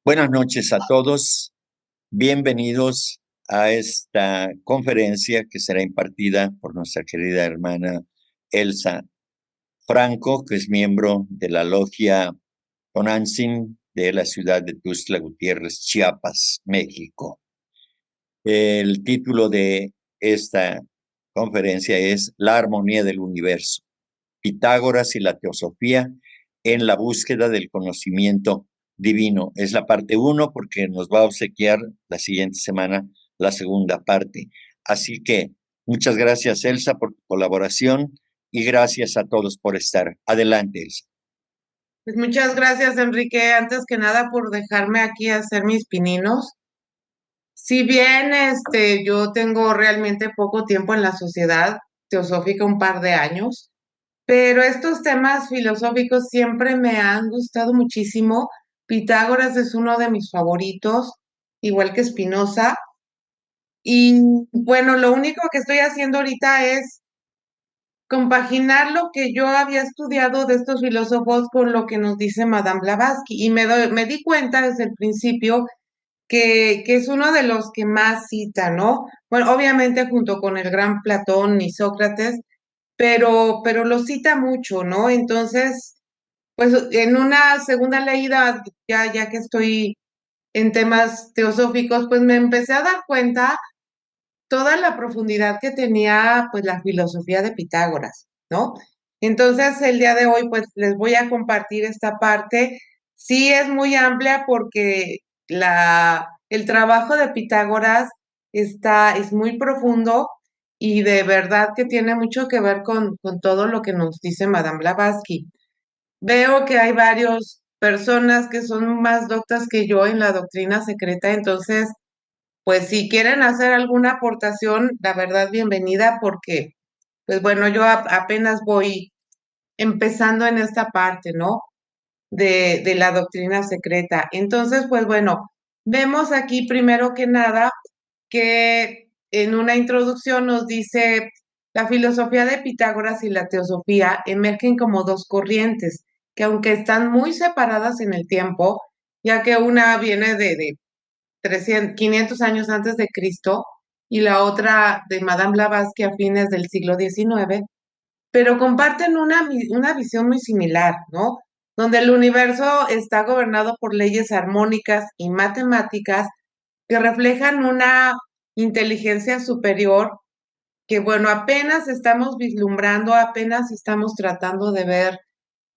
Buenas noches a todos. Bienvenidos a esta conferencia que será impartida por nuestra querida hermana Elsa Franco, que es miembro de la logia Tonantzin de la ciudad de Tuxtla Gutiérrez, Chiapas, México. El título de esta conferencia es La armonía del universo, Pitágoras y la teosofía en la búsqueda del conocimiento divino. Es la parte uno porque nos va a obsequiar la siguiente semana la segunda parte. Así que muchas gracias, Elsa, por tu colaboración y gracias a todos por estar. Adelante, Elsa. Pues muchas gracias, Enrique, antes que nada por dejarme aquí hacer mis pininos. Si bien yo tengo realmente poco tiempo en la sociedad teosófica, un par de años, pero estos temas filosóficos siempre me han gustado muchísimo. Pitágoras es uno de mis favoritos, igual que Spinoza. Y bueno, lo único que estoy haciendo ahorita es compaginar lo que yo había estudiado de estos filósofos con lo que nos dice Madame Blavatsky. Y me di cuenta desde el principio que es uno de los que más cita, ¿no? Bueno, obviamente junto con el gran Platón y Sócrates, pero lo cita mucho, ¿no? Entonces, pues en una segunda leída, ya que estoy en temas teosóficos, pues me empecé a dar cuenta toda la profundidad que tenía pues la filosofía de Pitágoras, ¿no? Entonces, el día de hoy pues les voy a compartir esta parte. Sí es muy amplia porque el trabajo de Pitágoras es muy profundo y de verdad que tiene mucho que ver con todo lo que nos dice Madame Blavatsky. Veo que hay varias personas que son más doctas que yo en la doctrina secreta, entonces pues si quieren hacer alguna aportación, la verdad, bienvenida, porque, pues bueno, yo apenas voy empezando en esta parte, ¿no? De la doctrina secreta. Entonces, pues bueno, vemos aquí primero que nada que en una introducción nos dice, la filosofía de Pitágoras y la teosofía emergen como dos corrientes, que aunque están muy separadas en el tiempo, ya que una viene de 300, 500 años antes de Cristo y la otra de Madame Blavatsky a fines del siglo XIX, pero comparten una visión muy similar, ¿no? Donde el universo está gobernado por leyes armónicas y matemáticas que reflejan una inteligencia superior que, bueno, apenas estamos vislumbrando, apenas estamos tratando de ver,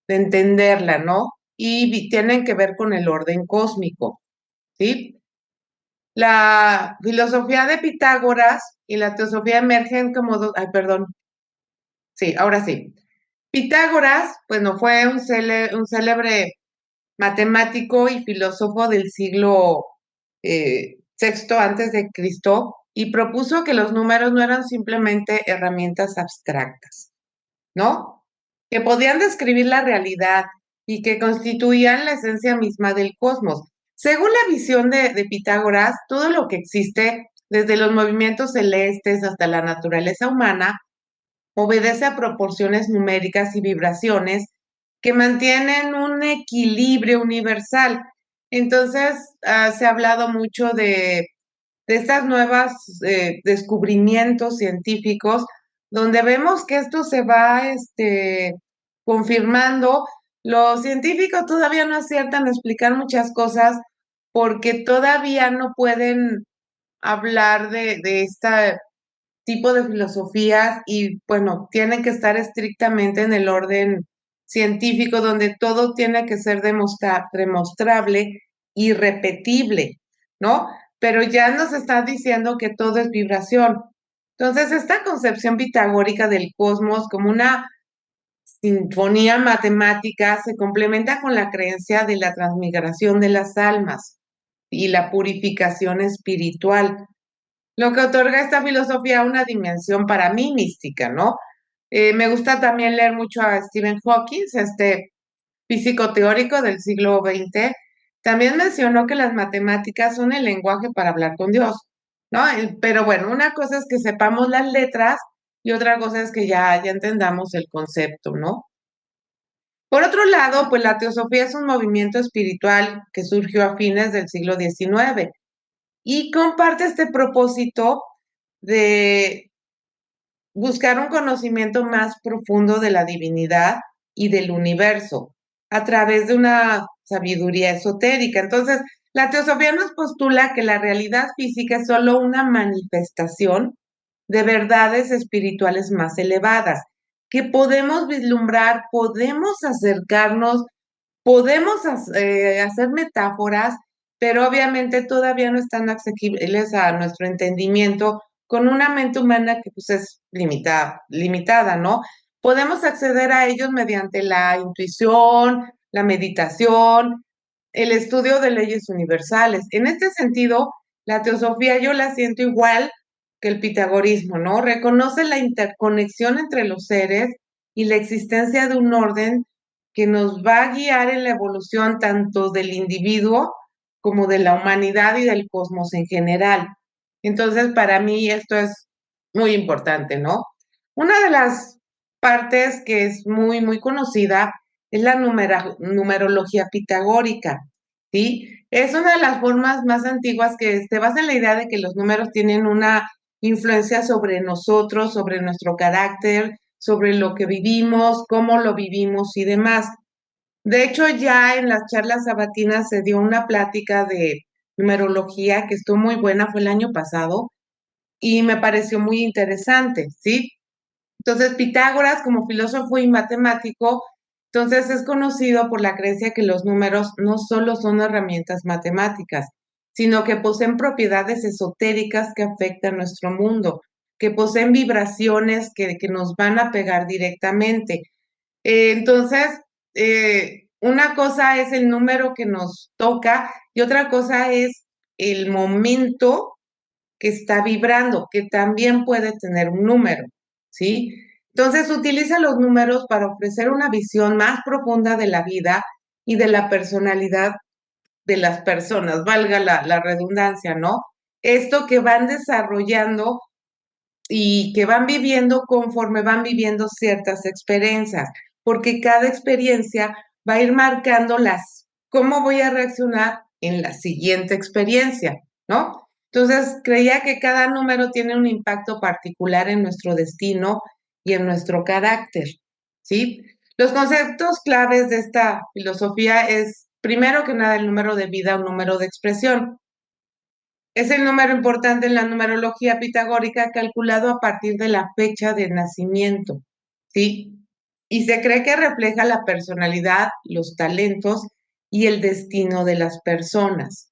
de entenderla, ¿no? Y tienen que ver con el orden cósmico, ¿sí? La filosofía de Pitágoras y la teosofía emergen como dos, ay, perdón, sí, ahora sí. Pitágoras, bueno, fue un célebre matemático y filósofo del siglo sexto antes de Cristo y propuso que los números no eran simplemente herramientas abstractas, ¿no? Que podían describir la realidad y que constituían la esencia misma del cosmos. Según la visión de Pitágoras, todo lo que existe, desde los movimientos celestes hasta la naturaleza humana, obedece a proporciones numéricas y vibraciones que mantienen un equilibrio universal. Entonces, se ha hablado mucho de estas nuevas descubrimientos científicos, donde vemos que esto se va confirmando. Los científicos todavía no aciertan a explicar muchas cosas porque todavía no pueden hablar de este tipo de filosofías y bueno, tienen que estar estrictamente en el orden científico donde todo tiene que ser demostrable y repetible, ¿no? Pero ya nos está diciendo que todo es vibración. Entonces, esta concepción pitagórica del cosmos como una sinfonía matemática se complementa con la creencia de la transmigración de las almas y la purificación espiritual, lo que otorga a esta filosofía una dimensión para mí mística, ¿no? Me gusta también leer mucho a Stephen Hawking, este físico teórico del siglo XX. También mencionó que las matemáticas son el lenguaje para hablar con Dios, ¿no? Pero bueno, una cosa es que sepamos las letras y otra cosa es que ya entendamos el concepto, ¿no? Por otro lado, pues la teosofía es un movimiento espiritual que surgió a fines del siglo XIX y comparte este propósito de buscar un conocimiento más profundo de la divinidad y del universo a través de una sabiduría esotérica. Entonces, la teosofía nos postula que la realidad física es solo una manifestación de verdades espirituales más elevadas, que podemos vislumbrar, podemos acercarnos, podemos hacer metáforas, pero obviamente todavía no están asequibles a nuestro entendimiento con una mente humana que pues es limitada, ¿no? Podemos acceder a ellos mediante la intuición, la meditación, el estudio de leyes universales. En este sentido, la teosofía yo la siento igual que el pitagorismo, ¿no? Reconoce la interconexión entre los seres y la existencia de un orden que nos va a guiar en la evolución tanto del individuo como de la humanidad y del cosmos en general. Entonces, para mí esto es muy importante, ¿no? Una de las partes que es muy conocida es la numerología pitagórica, ¿sí? Es una de las formas más antiguas que se basa en la idea de que los números tienen una influencia sobre nosotros, sobre nuestro carácter, sobre lo que vivimos, cómo lo vivimos y demás. De hecho, ya en las charlas sabatinas se dio una plática de numerología que estuvo muy buena, fue el año pasado, y me pareció muy interesante, ¿sí? Entonces, Pitágoras, como filósofo y matemático, entonces es conocido por la creencia que los números no solo son herramientas matemáticas, sino que poseen propiedades esotéricas que afectan nuestro mundo, que poseen vibraciones que nos van a pegar directamente. Entonces, una cosa es el número que nos toca y otra cosa es el momento que está vibrando, que también puede tener un número, ¿sí? Entonces, utiliza los números para ofrecer una visión más profunda de la vida y de la personalidad de las personas, valga la redundancia, ¿no? Esto que van desarrollando y que van viviendo conforme van viviendo ciertas experiencias, porque cada experiencia va a ir marcando cómo voy a reaccionar en la siguiente experiencia, ¿no? Entonces, creía que cada número tiene un impacto particular en nuestro destino y en nuestro carácter, ¿sí? Los conceptos claves de esta filosofía es, primero que nada, el número de vida, un número de expresión. Es el número importante en la numerología pitagórica calculado a partir de la fecha de nacimiento, ¿sí? Y se cree que refleja la personalidad, los talentos y el destino de las personas.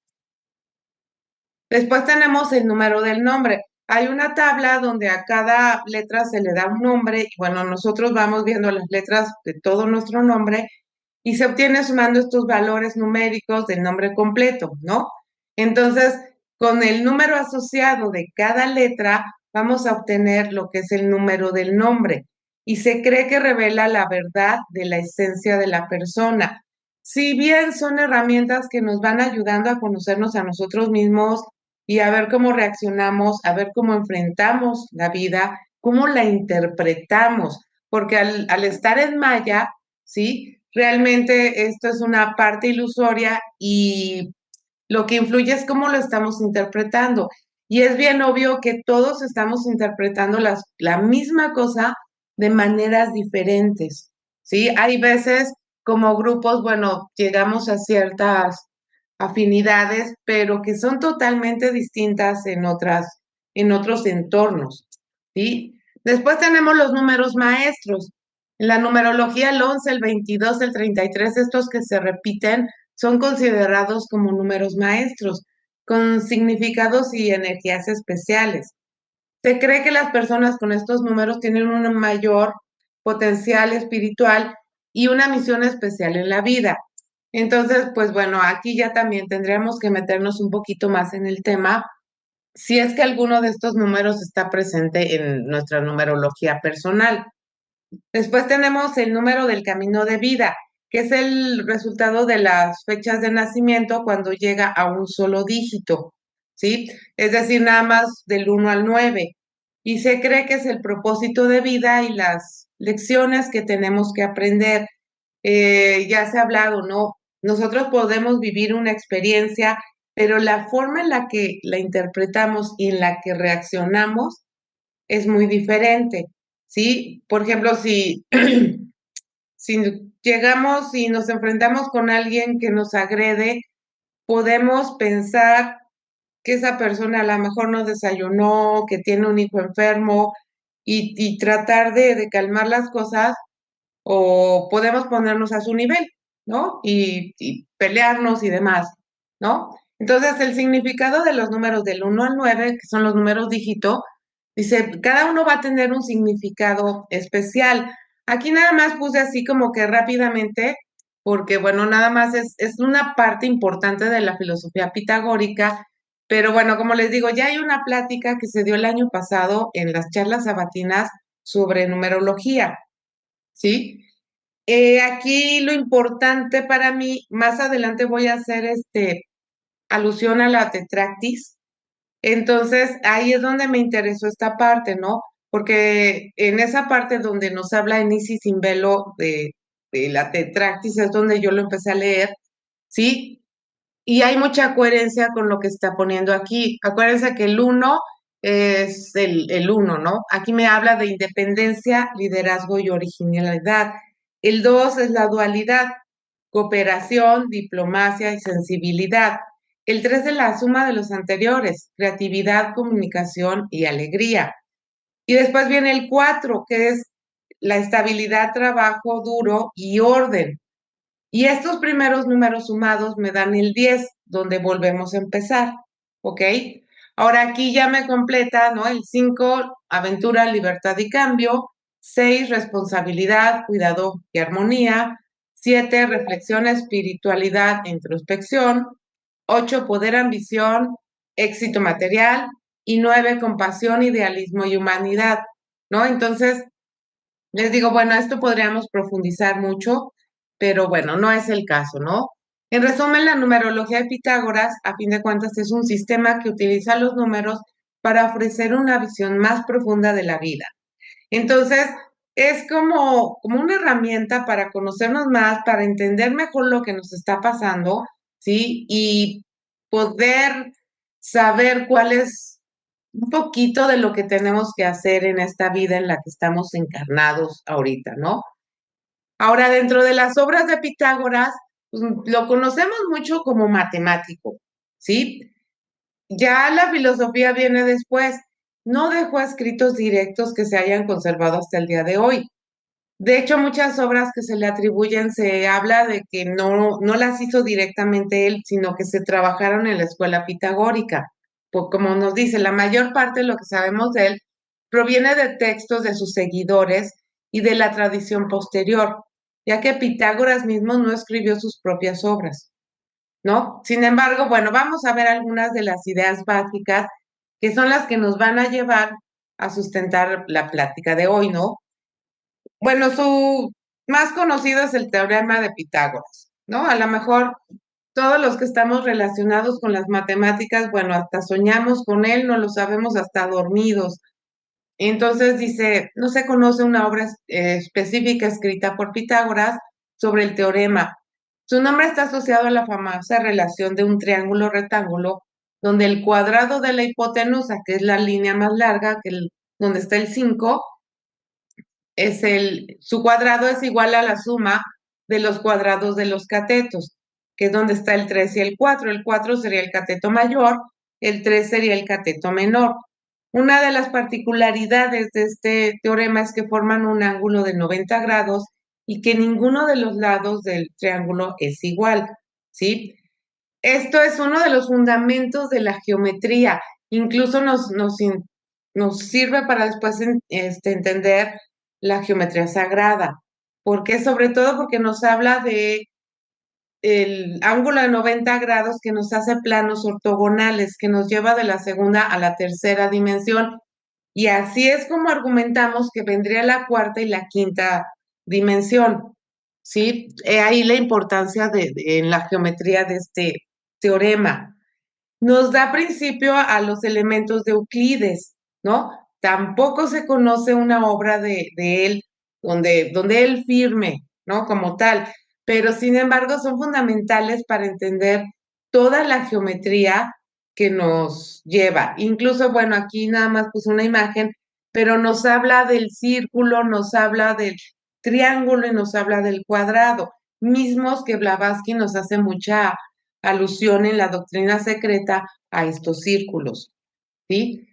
Después tenemos el número del nombre. Hay una tabla donde a cada letra se le da un nombre y bueno, nosotros vamos viendo las letras de todo nuestro nombre y se obtiene sumando estos valores numéricos del nombre completo, ¿no? Entonces, con el número asociado de cada letra, vamos a obtener lo que es el número del nombre y se cree que revela la verdad de la esencia de la persona. Si bien son herramientas que nos van ayudando a conocernos a nosotros mismos y a ver cómo reaccionamos, a ver cómo enfrentamos la vida, cómo la interpretamos, porque al estar en maya, ¿sí? Realmente esto es una parte ilusoria y lo que influye es cómo lo estamos interpretando. Y es bien obvio que todos estamos interpretando la misma cosa de maneras diferentes, ¿sí? Hay veces como grupos, bueno, llegamos a ciertas afinidades, pero que son totalmente distintas en otros entornos, ¿sí? Después tenemos los números maestros. En la numerología, el 11, el 22, el 33, estos que se repiten, son considerados como números maestros, con significados y energías especiales. Se cree que las personas con estos números tienen un mayor potencial espiritual y una misión especial en la vida. Entonces, pues bueno, aquí ya también tendríamos que meternos un poquito más en el tema, si es que alguno de estos números está presente en nuestra numerología personal. Después tenemos el número del camino de vida, que es el resultado de las fechas de nacimiento cuando llega a un solo dígito, ¿sí? Es decir, nada más del 1 al 9. Y se cree que es el propósito de vida y las lecciones que tenemos que aprender. Ya se ha hablado, ¿no? Nosotros podemos vivir una experiencia, pero la forma en la que la interpretamos y en la que reaccionamos es muy diferente, ¿sí? Por ejemplo, si, si llegamos y nos enfrentamos con alguien que nos agrede, podemos pensar que esa persona a lo mejor no desayunó, que tiene un hijo enfermo y tratar de calmar las cosas o podemos ponernos a su nivel, ¿no? Y pelearnos y demás, ¿no? Entonces, el significado de los números del 1 al 9, que son los números dígito, dice, cada uno va a tener un significado especial. Aquí nada más puse así como que rápidamente, porque bueno, nada más es una parte importante de la filosofía pitagórica, pero bueno, como les digo, ya hay una plática que se dio el año pasado en las charlas sabatinas sobre numerología. ¿Sí? Aquí lo importante para mí, más adelante voy a hacer alusión a la tetractis. Entonces, ahí es donde me interesó esta parte, ¿no? Porque en esa parte donde nos habla en Isis sin velo de la tetractis es donde yo lo empecé a leer, ¿sí? Y hay mucha coherencia con lo que está poniendo aquí. Acuérdense que el uno es el uno, ¿no? Aquí me habla de independencia, liderazgo y originalidad. El 2 es la dualidad, cooperación, diplomacia y sensibilidad. El 3 es la suma de los anteriores, creatividad, comunicación y alegría. Y después viene el 4, que es la estabilidad, trabajo duro y orden. Y estos primeros números sumados me dan el 10, donde volvemos a empezar, ¿ok? Ahora aquí ya me completa, ¿no? El 5, aventura, libertad y cambio. 6, responsabilidad, cuidado y armonía. 7, reflexión, espiritualidad e introspección. 8, poder, ambición, éxito material. Y 9, compasión, idealismo y humanidad, ¿no? Entonces, les digo, bueno, esto podríamos profundizar mucho, pero bueno, no es el caso, ¿no? En resumen, la numerología de Pitágoras, a fin de cuentas, es un sistema que utiliza los números para ofrecer una visión más profunda de la vida. Entonces, es como una herramienta para conocernos más, para entender mejor lo que nos está pasando, ¿sí? Y poder saber cuál es un poquito de lo que tenemos que hacer en esta vida en la que estamos encarnados ahorita, ¿no? Ahora, dentro de las obras de Pitágoras, pues, lo conocemos mucho como matemático, ¿sí? Ya la filosofía viene después. No dejó escritos directos que se hayan conservado hasta el día de hoy. De hecho, muchas obras que se le atribuyen se habla de que no las hizo directamente él, sino que se trabajaron en la escuela pitagórica. Pues como nos dice, la mayor parte de lo que sabemos de él proviene de textos de sus seguidores y de la tradición posterior, ya que Pitágoras mismo no escribió sus propias obras, ¿no? Sin embargo, bueno, vamos a ver algunas de las ideas básicas que son las que nos van a llevar a sustentar la plática de hoy, ¿no? Bueno, su más conocido es el teorema de Pitágoras, ¿no? A lo mejor todos los que estamos relacionados con las matemáticas, bueno, hasta soñamos con él, no lo sabemos hasta dormidos. Entonces dice, no se conoce una obra específica escrita por Pitágoras sobre el teorema. Su nombre está asociado a la famosa relación de un triángulo rectángulo, donde el cuadrado de la hipotenusa, que es la línea más larga, donde está el 5, su cuadrado es igual a la suma de los cuadrados de los catetos, que es donde está el 3 y el 4. El 4 sería el cateto mayor, el 3 sería el cateto menor. Una de las particularidades de este teorema es que forman un ángulo de 90 grados y que ninguno de los lados del triángulo es igual, ¿sí? Esto es uno de los fundamentos de la geometría. Incluso nos sirve para después entender la geometría sagrada. ¿Por qué? Sobre todo porque nos habla de el ángulo de 90 grados que nos hace planos ortogonales, que nos lleva de la segunda a la tercera dimensión. Y así es como argumentamos que vendría la cuarta y la quinta dimensión. ¿Sí? Ahí la importancia en la geometría de este teorema. Nos da principio a los elementos de Euclides, ¿no? Tampoco se conoce una obra de él donde él firme, ¿no? Como tal, pero sin embargo son fundamentales para entender toda la geometría que nos lleva. Incluso, bueno, aquí nada más puse una imagen, pero nos habla del círculo, nos habla del triángulo y nos habla del cuadrado, mismos que Blavatsky nos hace mucha alusión en la doctrina secreta a estos círculos, ¿sí?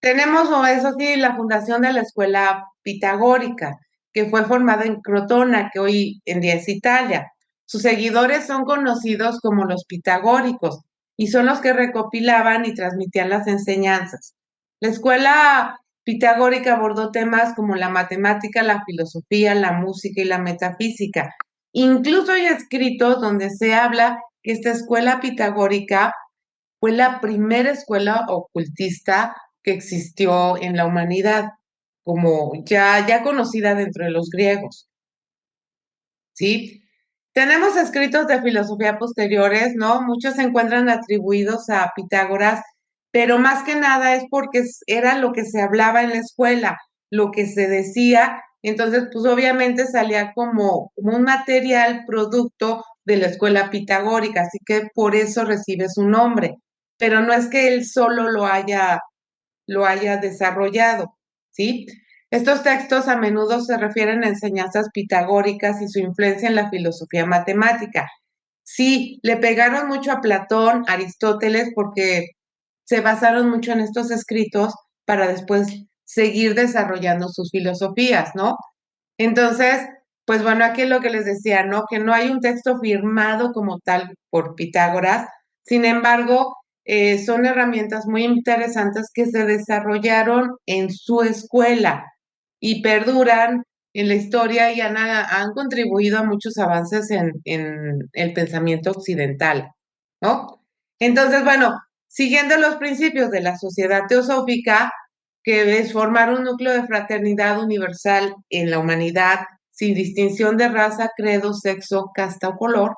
Tenemos, o eso sí, la fundación de la escuela pitagórica, que fue formada en Crotona, que hoy en día es Italia. Sus seguidores son conocidos como los pitagóricos y son los que recopilaban y transmitían las enseñanzas. La escuela pitagórica abordó temas como la matemática, la filosofía, la música y la metafísica. Incluso hay escritos donde se habla que esta escuela pitagórica fue la primera escuela ocultista que existió en la humanidad, como ya conocida dentro de los griegos, ¿sí? Tenemos escritos de filosofía posteriores, ¿no? Muchos se encuentran atribuidos a Pitágoras, pero más que nada es porque era lo que se hablaba en la escuela, lo que se decía, entonces pues obviamente salía como un material producto de la escuela pitagórica, así que por eso recibe su nombre, pero no es que él solo lo haya desarrollado, ¿sí? Estos textos a menudo se refieren a enseñanzas pitagóricas y su influencia en la filosofía matemática. Sí, le pegaron mucho a Platón, Aristóteles, porque se basaron mucho en estos escritos para después seguir desarrollando sus filosofías, ¿no? Entonces, pues bueno, aquí es lo que les decía, ¿no? Que no hay un texto firmado como tal por Pitágoras, sin embargo, son herramientas muy interesantes que se desarrollaron en su escuela y perduran en la historia y han contribuido a muchos avances en el pensamiento occidental, ¿no? Entonces, bueno, siguiendo los principios de la sociedad teosófica, que es formar un núcleo de fraternidad universal en la humanidad, sin distinción de raza, credo, sexo, casta o color,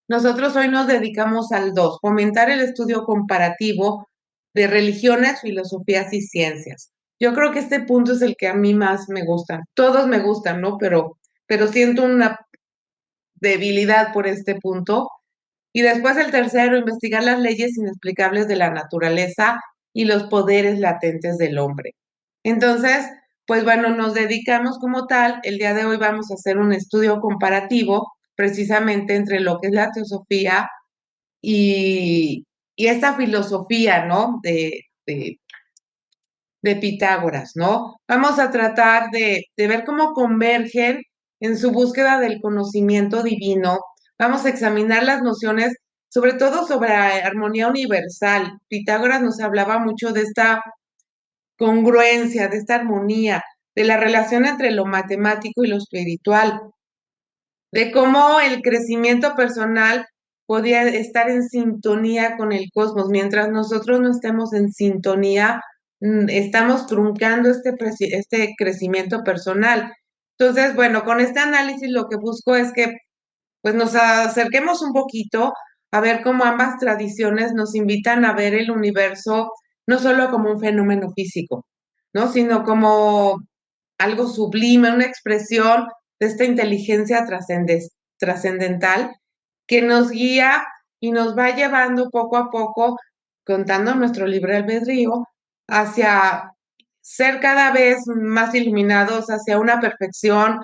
nosotros hoy nos dedicamos al 2, fomentar el estudio comparativo de religiones, filosofías y ciencias. Yo creo que este punto es el que a mí más me gusta. Todos me gustan, ¿no? Pero siento una debilidad por este punto. Y después el tercero, investigar las leyes inexplicables de la naturaleza y los poderes latentes del hombre. Entonces, pues bueno, nos dedicamos como tal. El día de hoy vamos a hacer un estudio comparativo precisamente entre lo que es la teosofía y esta filosofía, ¿no? De Pitágoras, ¿no? Vamos a tratar de ver cómo convergen en su búsqueda del conocimiento divino. Vamos a examinar las nociones, sobre todo sobre armonía universal. Pitágoras nos hablaba mucho de esta congruencia, de esta armonía, de la relación entre lo matemático y lo espiritual, de cómo el crecimiento personal podía estar en sintonía con el cosmos. Mientras nosotros no estemos en sintonía, estamos truncando este crecimiento personal. Entonces, bueno, con este análisis lo que busco es que pues nos acerquemos un poquito a ver cómo ambas tradiciones nos invitan a ver el universo no solo como un fenómeno físico, ¿no? Sino como algo sublime, una expresión de esta inteligencia trascendental que nos guía y nos va llevando poco a poco, contando nuestro libre albedrío, hacia ser cada vez más iluminados, hacia una perfección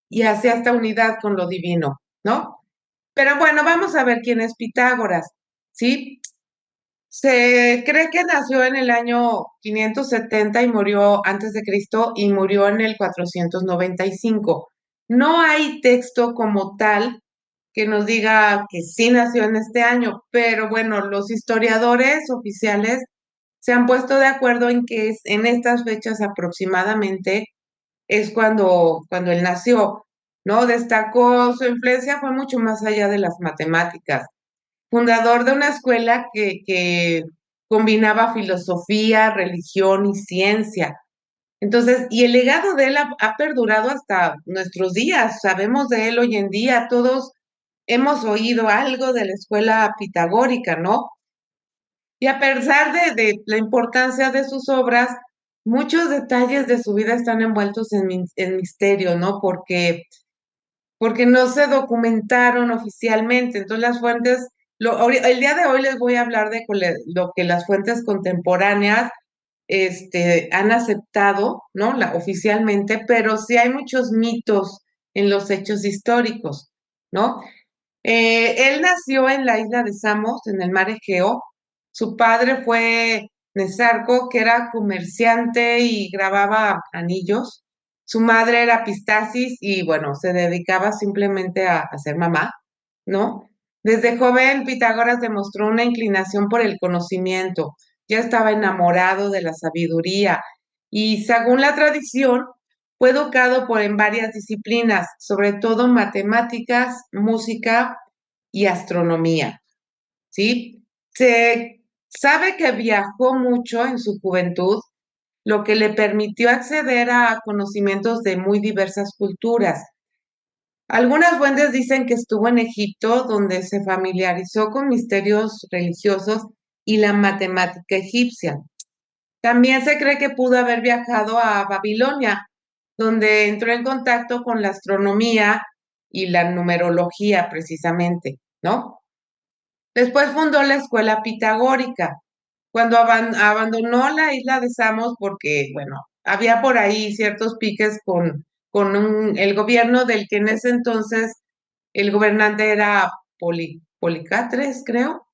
y hacia esta unidad con lo divino, ¿no? Pero bueno, vamos a ver quién es Pitágoras, ¿sí? Se cree que nació en el año 570 y murió antes de Cristo y murió en el 495. No hay texto como tal que nos diga que sí nació en este año, pero bueno, los historiadores oficiales se han puesto de acuerdo en que es en estas fechas aproximadamente es cuando él nació, ¿no? Destacó, su influencia fue mucho más allá de las matemáticas. Fundador de una escuela que combinaba filosofía, religión y ciencia. Entonces, y el legado de él ha perdurado hasta nuestros días. Sabemos de él hoy en día, todos hemos oído algo de la escuela pitagórica, ¿no? Y a pesar de la importancia de sus obras, muchos detalles de su vida están envueltos en misterio, ¿no? Porque porque no se documentaron oficialmente. Entonces las fuentes, el día de hoy les voy a hablar de lo que las fuentes contemporáneas han aceptado, ¿no? Oficialmente, pero sí hay muchos mitos en los hechos históricos, ¿no? Él nació en la isla de Samos, en el mar Egeo. Su padre fue Nesarco, que era comerciante y grababa anillos. Su madre era Pistacis y, bueno, se dedicaba simplemente a ser mamá, ¿no? Desde joven, Pitágoras demostró una inclinación por el conocimiento. Ya estaba enamorado de la sabiduría y, según la tradición, fue educado en varias disciplinas, sobre todo matemáticas, música y astronomía, ¿sí? Se sabe que viajó mucho en su juventud, lo que le permitió acceder a conocimientos de muy diversas culturas. Algunas fuentes dicen que estuvo en Egipto, donde se familiarizó con misterios religiosos y la matemática egipcia. También se cree que pudo haber viajado a Babilonia, donde entró en contacto con la astronomía y la numerología precisamente, ¿no? Después fundó la escuela pitagórica, cuando abandonó la isla de Samos porque, bueno, había por ahí ciertos piques con el gobierno del que en ese entonces el gobernante era Policatres, creo.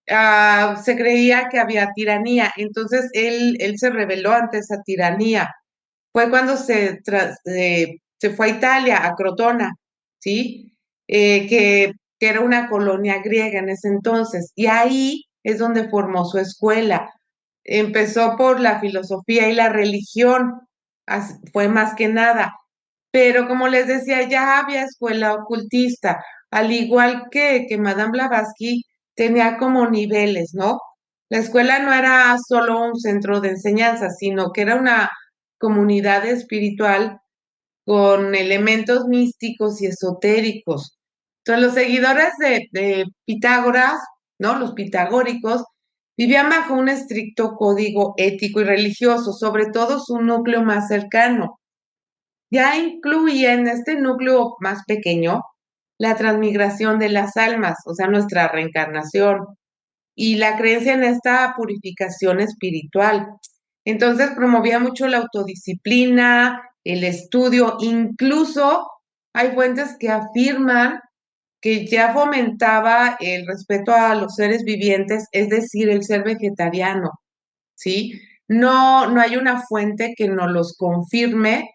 Se creía que había tiranía, entonces él se rebeló ante esa tiranía. Fue cuando se fue a Italia, a Crotona, ¿sí? Que era una colonia griega en ese entonces, y ahí es donde formó su escuela. Empezó por la filosofía y la religión, fue más que nada, pero como les decía, ya había escuela ocultista, al igual que Madame Blavatsky tenía como niveles, ¿no? La escuela no era solo un centro de enseñanza, sino que era una comunidad espiritual con elementos místicos y esotéricos. Entonces, los seguidores de Pitágoras, ¿no? Los pitagóricos, vivían bajo un estricto código ético y religioso, sobre todo su núcleo más cercano. Ya incluía en este núcleo más pequeño la transmigración de las almas, o sea, nuestra reencarnación, y la creencia en esta purificación espiritual. Entonces promovía mucho la autodisciplina, el estudio, incluso hay fuentes que afirman que ya fomentaba el respeto a los seres vivientes, es decir, el ser vegetariano, ¿sí? No hay una fuente que nos los confirme,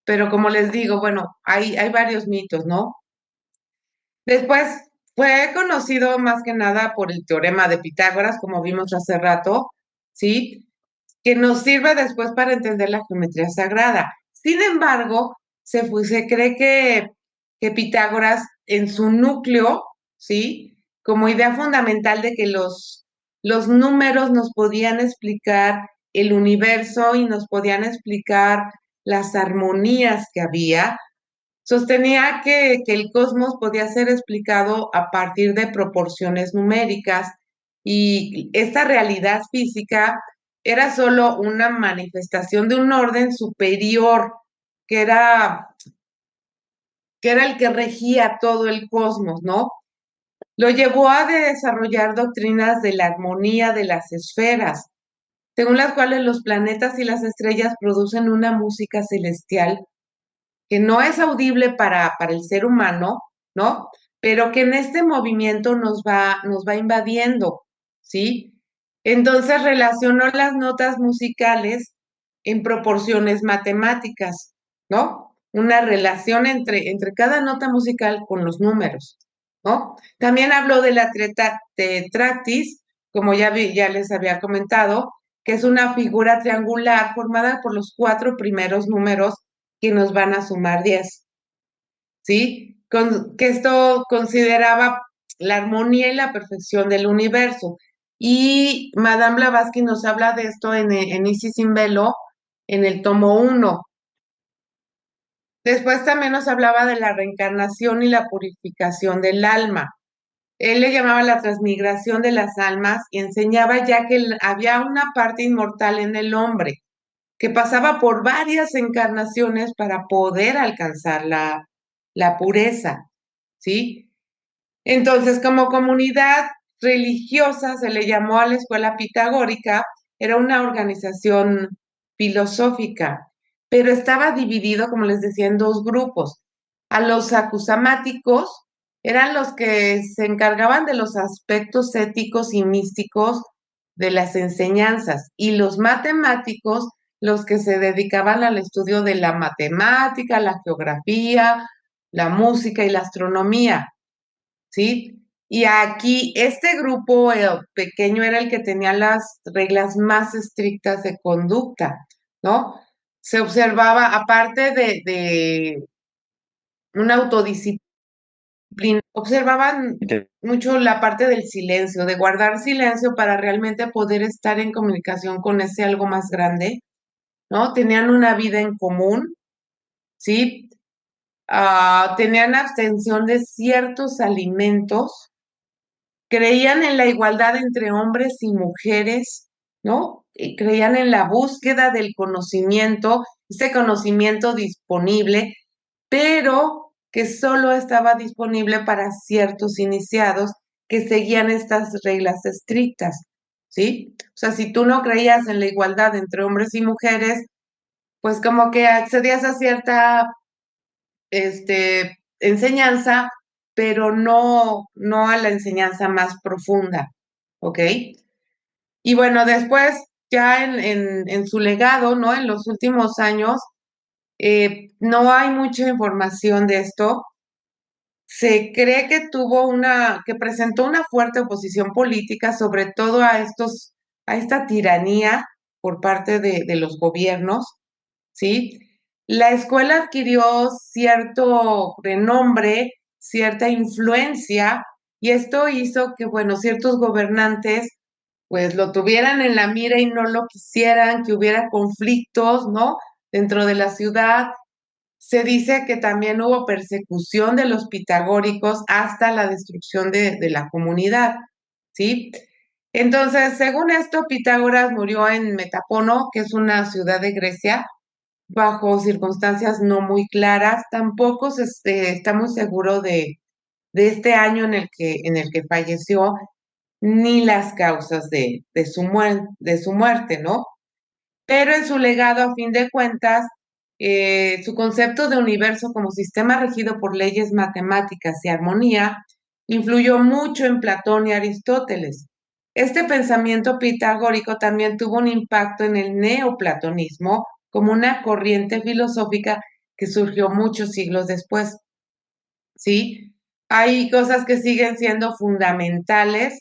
pero como les digo, bueno, hay varios mitos, ¿no? Después fue conocido más que nada por el teorema de Pitágoras, como vimos hace rato, ¿sí? Que nos sirve después para entender la geometría sagrada. Sin embargo, se cree que Pitágoras en su núcleo, ¿sí? Como idea fundamental de que los números nos podían explicar el universo y nos podían explicar las armonías que había, sostenía que el cosmos podía ser explicado a partir de proporciones numéricas y esta realidad física era solo una manifestación de un orden superior que era, que era el que regía todo el cosmos, ¿no? Lo llevó a desarrollar doctrinas de la armonía de las esferas, según las cuales los planetas y las estrellas producen una música celestial que no es audible para el ser humano, ¿no? Pero que en este movimiento nos va invadiendo, ¿sí? Entonces relacionó las notas musicales en proporciones matemáticas, ¿no? Una relación entre cada nota musical con los números, ¿no? También habló de la tetractis, como ya les había comentado, que es una figura triangular formada por los cuatro primeros números que nos van a sumar 10, ¿sí? Que esto consideraba la armonía y la perfección del universo. Y Madame Blavatsky nos habla de esto en Isis sin velo, en el tomo 1. Después también nos hablaba de la reencarnación y la purificación del alma. Él le llamaba la transmigración de las almas y enseñaba ya que había una parte inmortal en el hombre que pasaba por varias encarnaciones para poder alcanzar la pureza, ¿sí? Entonces, como comunidad religiosa se le llamó a la escuela pitagórica, era una organización filosófica, pero estaba dividido, como les decía, en dos grupos. A los acusamáticos eran los que se encargaban de los aspectos éticos y místicos de las enseñanzas, y los matemáticos, los que se dedicaban al estudio de la matemática, la geografía, la música y la astronomía. ¿Sí? Y aquí este grupo pequeño era el que tenía las reglas más estrictas de conducta, ¿no? Se observaba, aparte de una autodisciplina, observaban mucho la parte del silencio, de guardar silencio para realmente poder estar en comunicación con ese algo más grande, ¿no? Tenían una vida en común, ¿sí? Tenían abstención de ciertos alimentos, creían en la igualdad entre hombres y mujeres, ¿no? Y creían en la búsqueda del conocimiento, ese conocimiento disponible, pero que solo estaba disponible para ciertos iniciados que seguían estas reglas estrictas, ¿sí? O sea, si tú no creías en la igualdad entre hombres y mujeres, pues como que accedías a cierta enseñanza, pero no a la enseñanza más profunda, ¿ok? Y bueno, después, ya en su legado, ¿no? En los últimos años, no hay mucha información de esto. Se cree que que presentó una fuerte oposición política, sobre todo a esta tiranía por parte de los gobiernos, ¿sí? La escuela adquirió cierto renombre, cierta influencia, y esto hizo que, bueno, ciertos gobernantes pues lo tuvieran en la mira y no lo quisieran, que hubiera conflictos, ¿no? Dentro de la ciudad. Se dice que también hubo persecución de los pitagóricos hasta la destrucción de la comunidad, ¿sí? Entonces, según esto, Pitágoras murió en Metapono, que es una ciudad de Grecia, bajo circunstancias no muy claras. Tampoco está muy seguro de este año en el que falleció, ni las causas de su muerte, ¿no? Pero en su legado, a fin de cuentas, su concepto de universo como sistema regido por leyes matemáticas y armonía influyó mucho en Platón y Aristóteles. Este pensamiento pitagórico también tuvo un impacto en el neoplatonismo como una corriente filosófica que surgió muchos siglos después. ¿Sí? Hay cosas que siguen siendo fundamentales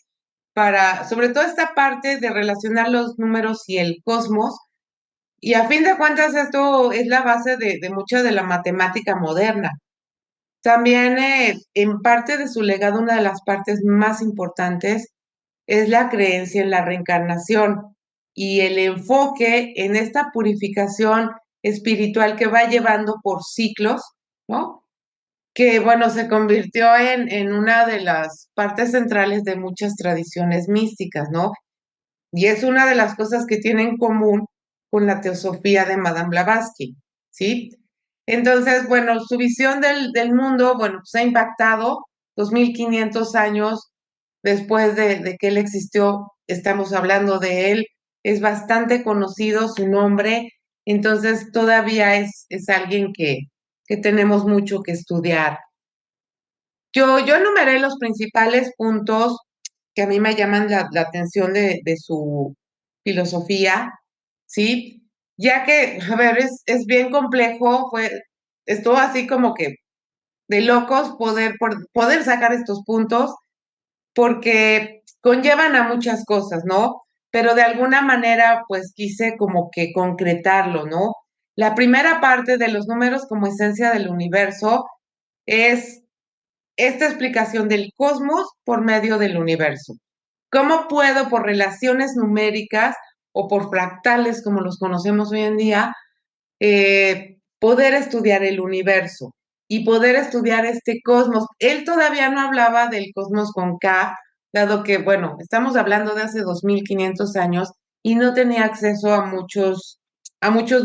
para, sobre todo esta parte de relacionar los números y el cosmos, y a fin de cuentas esto es la base de mucha de la matemática moderna. También en parte de su legado, una de las partes más importantes es la creencia en la reencarnación y el enfoque en esta purificación espiritual que va llevando por ciclos, ¿no? Que bueno, se convirtió en una de las partes centrales de muchas tradiciones místicas, ¿no? Y es una de las cosas que tiene en común con la teosofía de Madame Blavatsky, ¿sí? Entonces, bueno, su visión del mundo, bueno, pues ha impactado 2500 años después de que él existió, estamos hablando de él, es bastante conocido su nombre, entonces todavía es alguien que tenemos mucho que estudiar. Yo enumeré los principales puntos que a mí me llaman la atención de su filosofía, ¿sí? Ya que, a ver, es bien complejo, estuvo así como que de locos poder sacar estos puntos, porque conllevan a muchas cosas, ¿no? Pero de alguna manera, pues quise como que concretarlo, ¿no? La primera parte de los números como esencia del universo es esta explicación del cosmos por medio del universo. ¿Cómo puedo, por relaciones numéricas o por fractales como los conocemos hoy en día, poder estudiar el universo y poder estudiar este cosmos? Él todavía no hablaba del cosmos con K, dado que, bueno, estamos hablando de hace 2500 años y no tenía acceso a muchos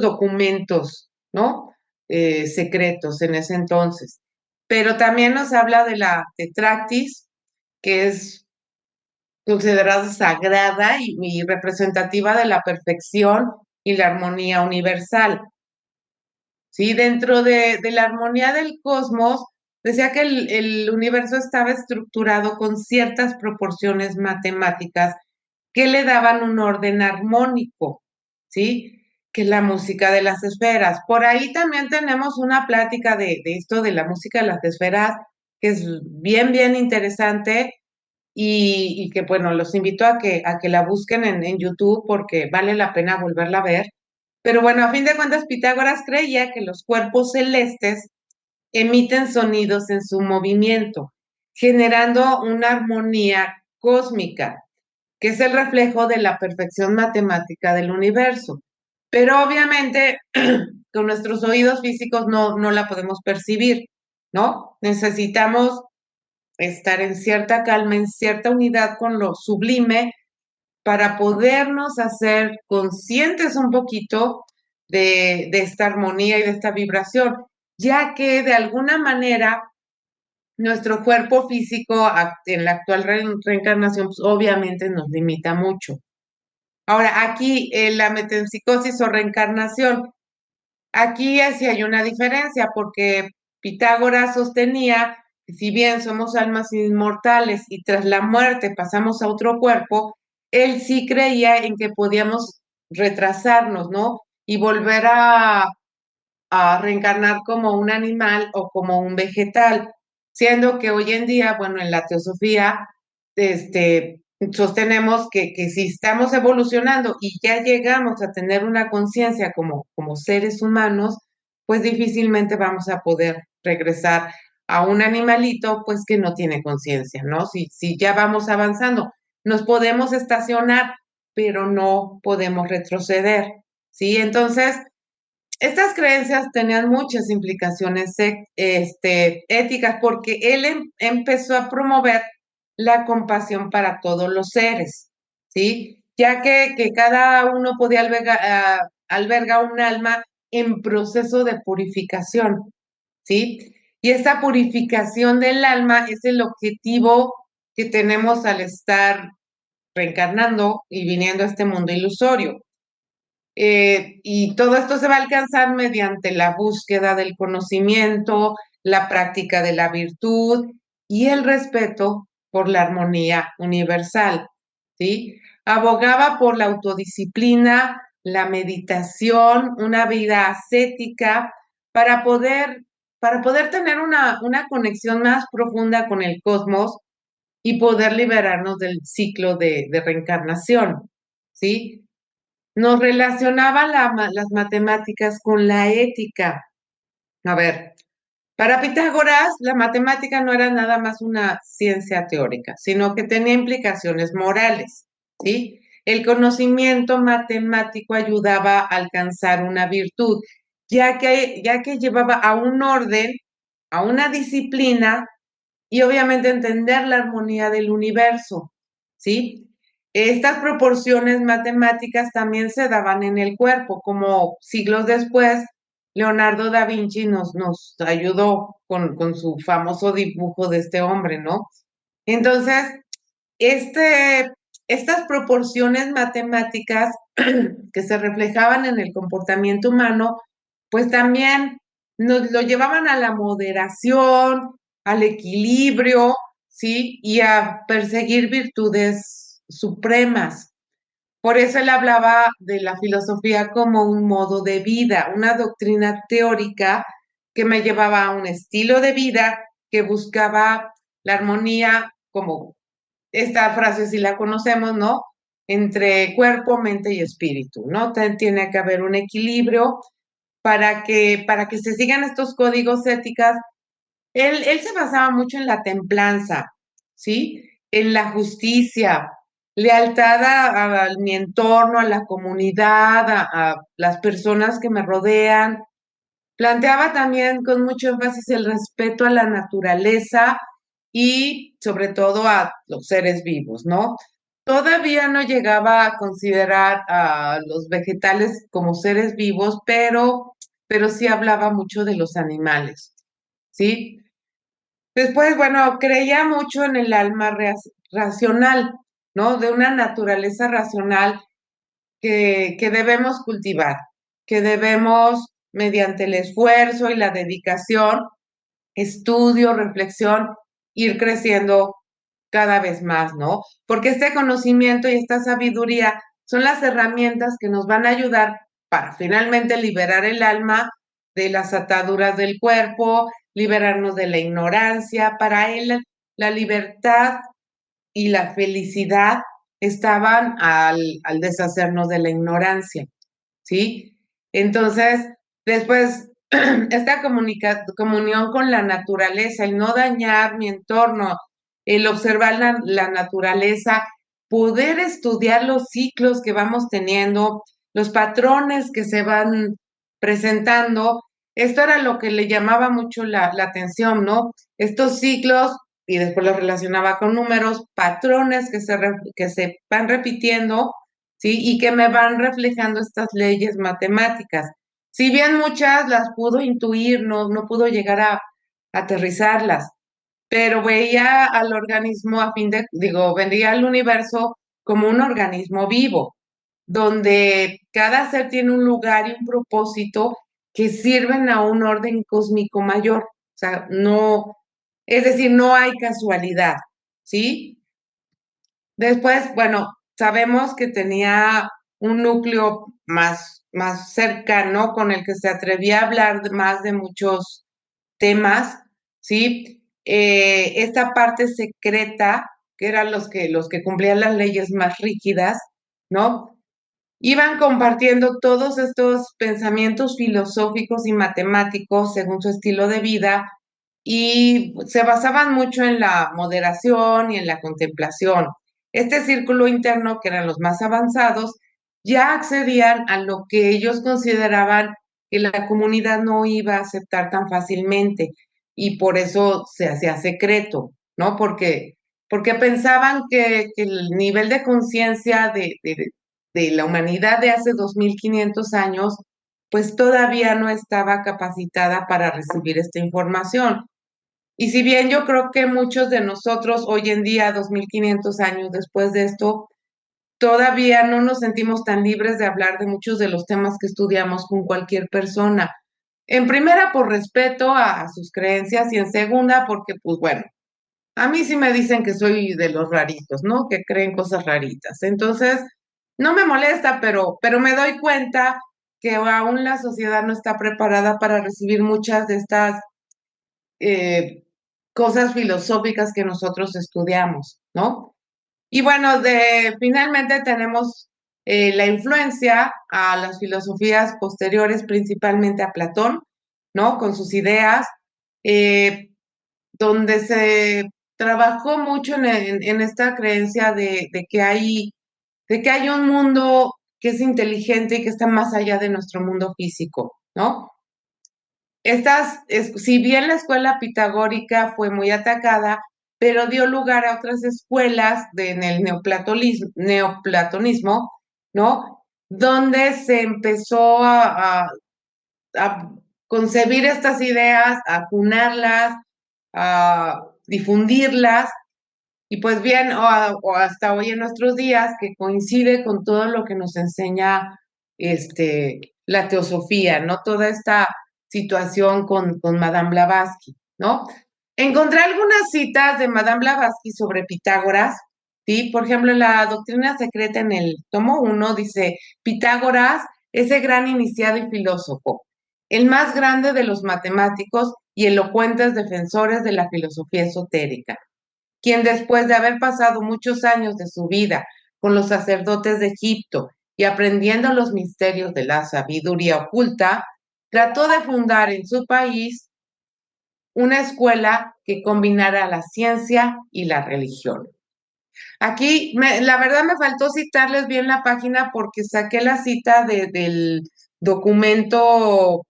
documentos, ¿no? Secretos en ese entonces. pero también nos habla de la Tetractis, que es considerada sagrada y representativa de la perfección y la armonía universal. ¿Sí? Dentro de la armonía del cosmos, decía que el universo estaba estructurado con ciertas proporciones matemáticas que le daban un orden armónico, ¿sí? Que la música de las esferas. Por ahí también tenemos una plática de esto de la música de las esferas, que es bien, bien interesante y que, bueno, los invito a que la busquen en YouTube porque vale la pena volverla a ver. Pero bueno, a fin de cuentas, Pitágoras creía que los cuerpos celestes emiten sonidos en su movimiento, generando una armonía cósmica, que es el reflejo de la perfección matemática del universo. Pero obviamente con nuestros oídos físicos no la podemos percibir, ¿no? Necesitamos estar en cierta calma, en cierta unidad con lo sublime para podernos hacer conscientes un poquito de esta armonía y de esta vibración, ya que de alguna manera nuestro cuerpo físico en la actual reencarnación pues, obviamente nos limita mucho. Ahora, aquí la metempsicosis o reencarnación, aquí sí hay una diferencia porque Pitágoras sostenía que si bien somos almas inmortales y tras la muerte pasamos a otro cuerpo, él sí creía en que podíamos retrasarnos, ¿no? Y volver a reencarnar como un animal o como un vegetal, siendo que hoy en día, bueno, en la teosofía, sostenemos que si estamos evolucionando y ya llegamos a tener una conciencia como seres humanos, pues difícilmente vamos a poder regresar a un animalito, pues que no tiene conciencia, ¿no? Si ya vamos avanzando, nos podemos estacionar, pero no podemos retroceder, ¿sí? Entonces, estas creencias tenían muchas implicaciones éticas porque él empezó a promover la compasión para todos los seres, ¿sí? Ya que cada uno podía albergar un alma en proceso de purificación, ¿sí? Y esta purificación del alma es el objetivo que tenemos al estar reencarnando y viniendo a este mundo ilusorio. Y todo esto se va a alcanzar mediante la búsqueda del conocimiento, la práctica de la virtud y el respeto por la armonía universal, ¿sí? Abogaba por la autodisciplina, la meditación, una vida ascética para poder, para poder tener una conexión más profunda con el cosmos y poder liberarnos del ciclo de reencarnación, ¿sí? Nos relacionaba las matemáticas con la ética. A ver, para Pitágoras, la matemática no era nada más una ciencia teórica, sino que tenía implicaciones morales, ¿sí? El conocimiento matemático ayudaba a alcanzar una virtud, ya que llevaba a un orden, a una disciplina y obviamente entender la armonía del universo, ¿sí? Estas proporciones matemáticas también se daban en el cuerpo, como siglos después, Leonardo da Vinci nos ayudó con su famoso dibujo de este hombre, ¿no? Entonces, estas proporciones matemáticas que se reflejaban en el comportamiento humano, pues también nos lo llevaban a la moderación, al equilibrio, ¿sí? Y a perseguir virtudes supremas. Por eso él hablaba de la filosofía como un modo de vida, una doctrina teórica que me llevaba a un estilo de vida que buscaba la armonía, como esta frase si la conocemos, ¿no? Entre cuerpo, mente y espíritu, ¿no? Tiene que haber un equilibrio para que se sigan estos códigos éticas. Él se basaba mucho en la templanza, ¿sí? En la justicia, lealtad a mi entorno, a la comunidad, a las personas que me rodean. Planteaba también con mucho énfasis el respeto a la naturaleza y sobre todo a los seres vivos, ¿no? Todavía no llegaba a considerar a los vegetales como seres vivos, pero sí hablaba mucho de los animales, ¿sí? Después, bueno, creía mucho en el alma racional, ¿no? De una naturaleza racional que debemos cultivar, que debemos, mediante el esfuerzo y la dedicación, estudio, reflexión, ir creciendo cada vez más, ¿no? Porque este conocimiento y esta sabiduría son las herramientas que nos van a ayudar para finalmente liberar el alma de las ataduras del cuerpo, liberarnos de la ignorancia. Para él, la libertad y la felicidad estaban al deshacernos de la ignorancia, ¿sí? Entonces, después, esta comunión con la naturaleza, el no dañar mi entorno, el observar la naturaleza, poder estudiar los ciclos que vamos teniendo, los patrones que se van presentando, esto era lo que le llamaba mucho la atención, ¿no? Estos ciclos, y después los relacionaba con números, patrones que se van repitiendo, ¿sí? Y que me van reflejando estas leyes matemáticas. Si bien muchas las pudo intuir, no pudo llegar a aterrizarlas, pero veía al organismo veía al universo como un organismo vivo, donde cada ser tiene un lugar y un propósito que sirven a un orden cósmico mayor. O sea, no, es decir, no hay casualidad, ¿sí? Después, bueno, sabemos que tenía un núcleo más cercano con el que se atrevía a hablar más de muchos temas, ¿sí? Esta parte secreta, que eran los que cumplían las leyes más rígidas, ¿no? Iban compartiendo todos estos pensamientos filosóficos y matemáticos según su estilo de vida y se basaban mucho en la moderación y en la contemplación. Este círculo interno, que eran los más avanzados, ya accedían a lo que ellos consideraban que la comunidad no iba a aceptar tan fácilmente y por eso se hacía secreto, ¿no? Porque pensaban que el nivel de conciencia de la humanidad de hace 2500 años, pues todavía no estaba capacitada para recibir esta información. Y si bien yo creo que muchos de nosotros hoy en día, 2500 años después de esto, todavía no nos sentimos tan libres de hablar de muchos de los temas que estudiamos con cualquier persona. En primera, por respeto a sus creencias y en segunda, porque, pues bueno, a mí sí me dicen que soy de los raritos, ¿no? Que creen cosas raritas. Entonces, no me molesta, pero me doy cuenta que aún la sociedad no está preparada para recibir muchas de estas eh, cosas filosóficas que nosotros estudiamos, ¿no? Y bueno, finalmente tenemos la influencia a las filosofías posteriores, principalmente a Platón, ¿no? Con sus ideas, eh, donde se trabajó mucho en esta creencia de que hay un mundo que es inteligente y que está más allá de nuestro mundo físico, ¿no? Si bien la escuela pitagórica fue muy atacada, pero dio lugar a otras escuelas en el neoplatonismo, ¿no? Donde se empezó a concebir estas ideas, a acunarlas, a difundirlas, y pues bien, o hasta hoy en nuestros días, que coincide con todo lo que nos enseña la teosofía, ¿no? Toda esta situación con Madame Blavatsky, ¿no? Encontré algunas citas de Madame Blavatsky sobre Pitágoras, ¿sí? Por ejemplo, en la Doctrina Secreta en el tomo 1 dice, Pitágoras, ese gran iniciado y filósofo, el más grande de los matemáticos y elocuentes defensores de la filosofía esotérica, quien después de haber pasado muchos años de su vida con los sacerdotes de Egipto y aprendiendo los misterios de la sabiduría oculta, trató de fundar en su país una escuela que combinara la ciencia y la religión. Aquí, la verdad me faltó citarles bien la página porque saqué la cita del documento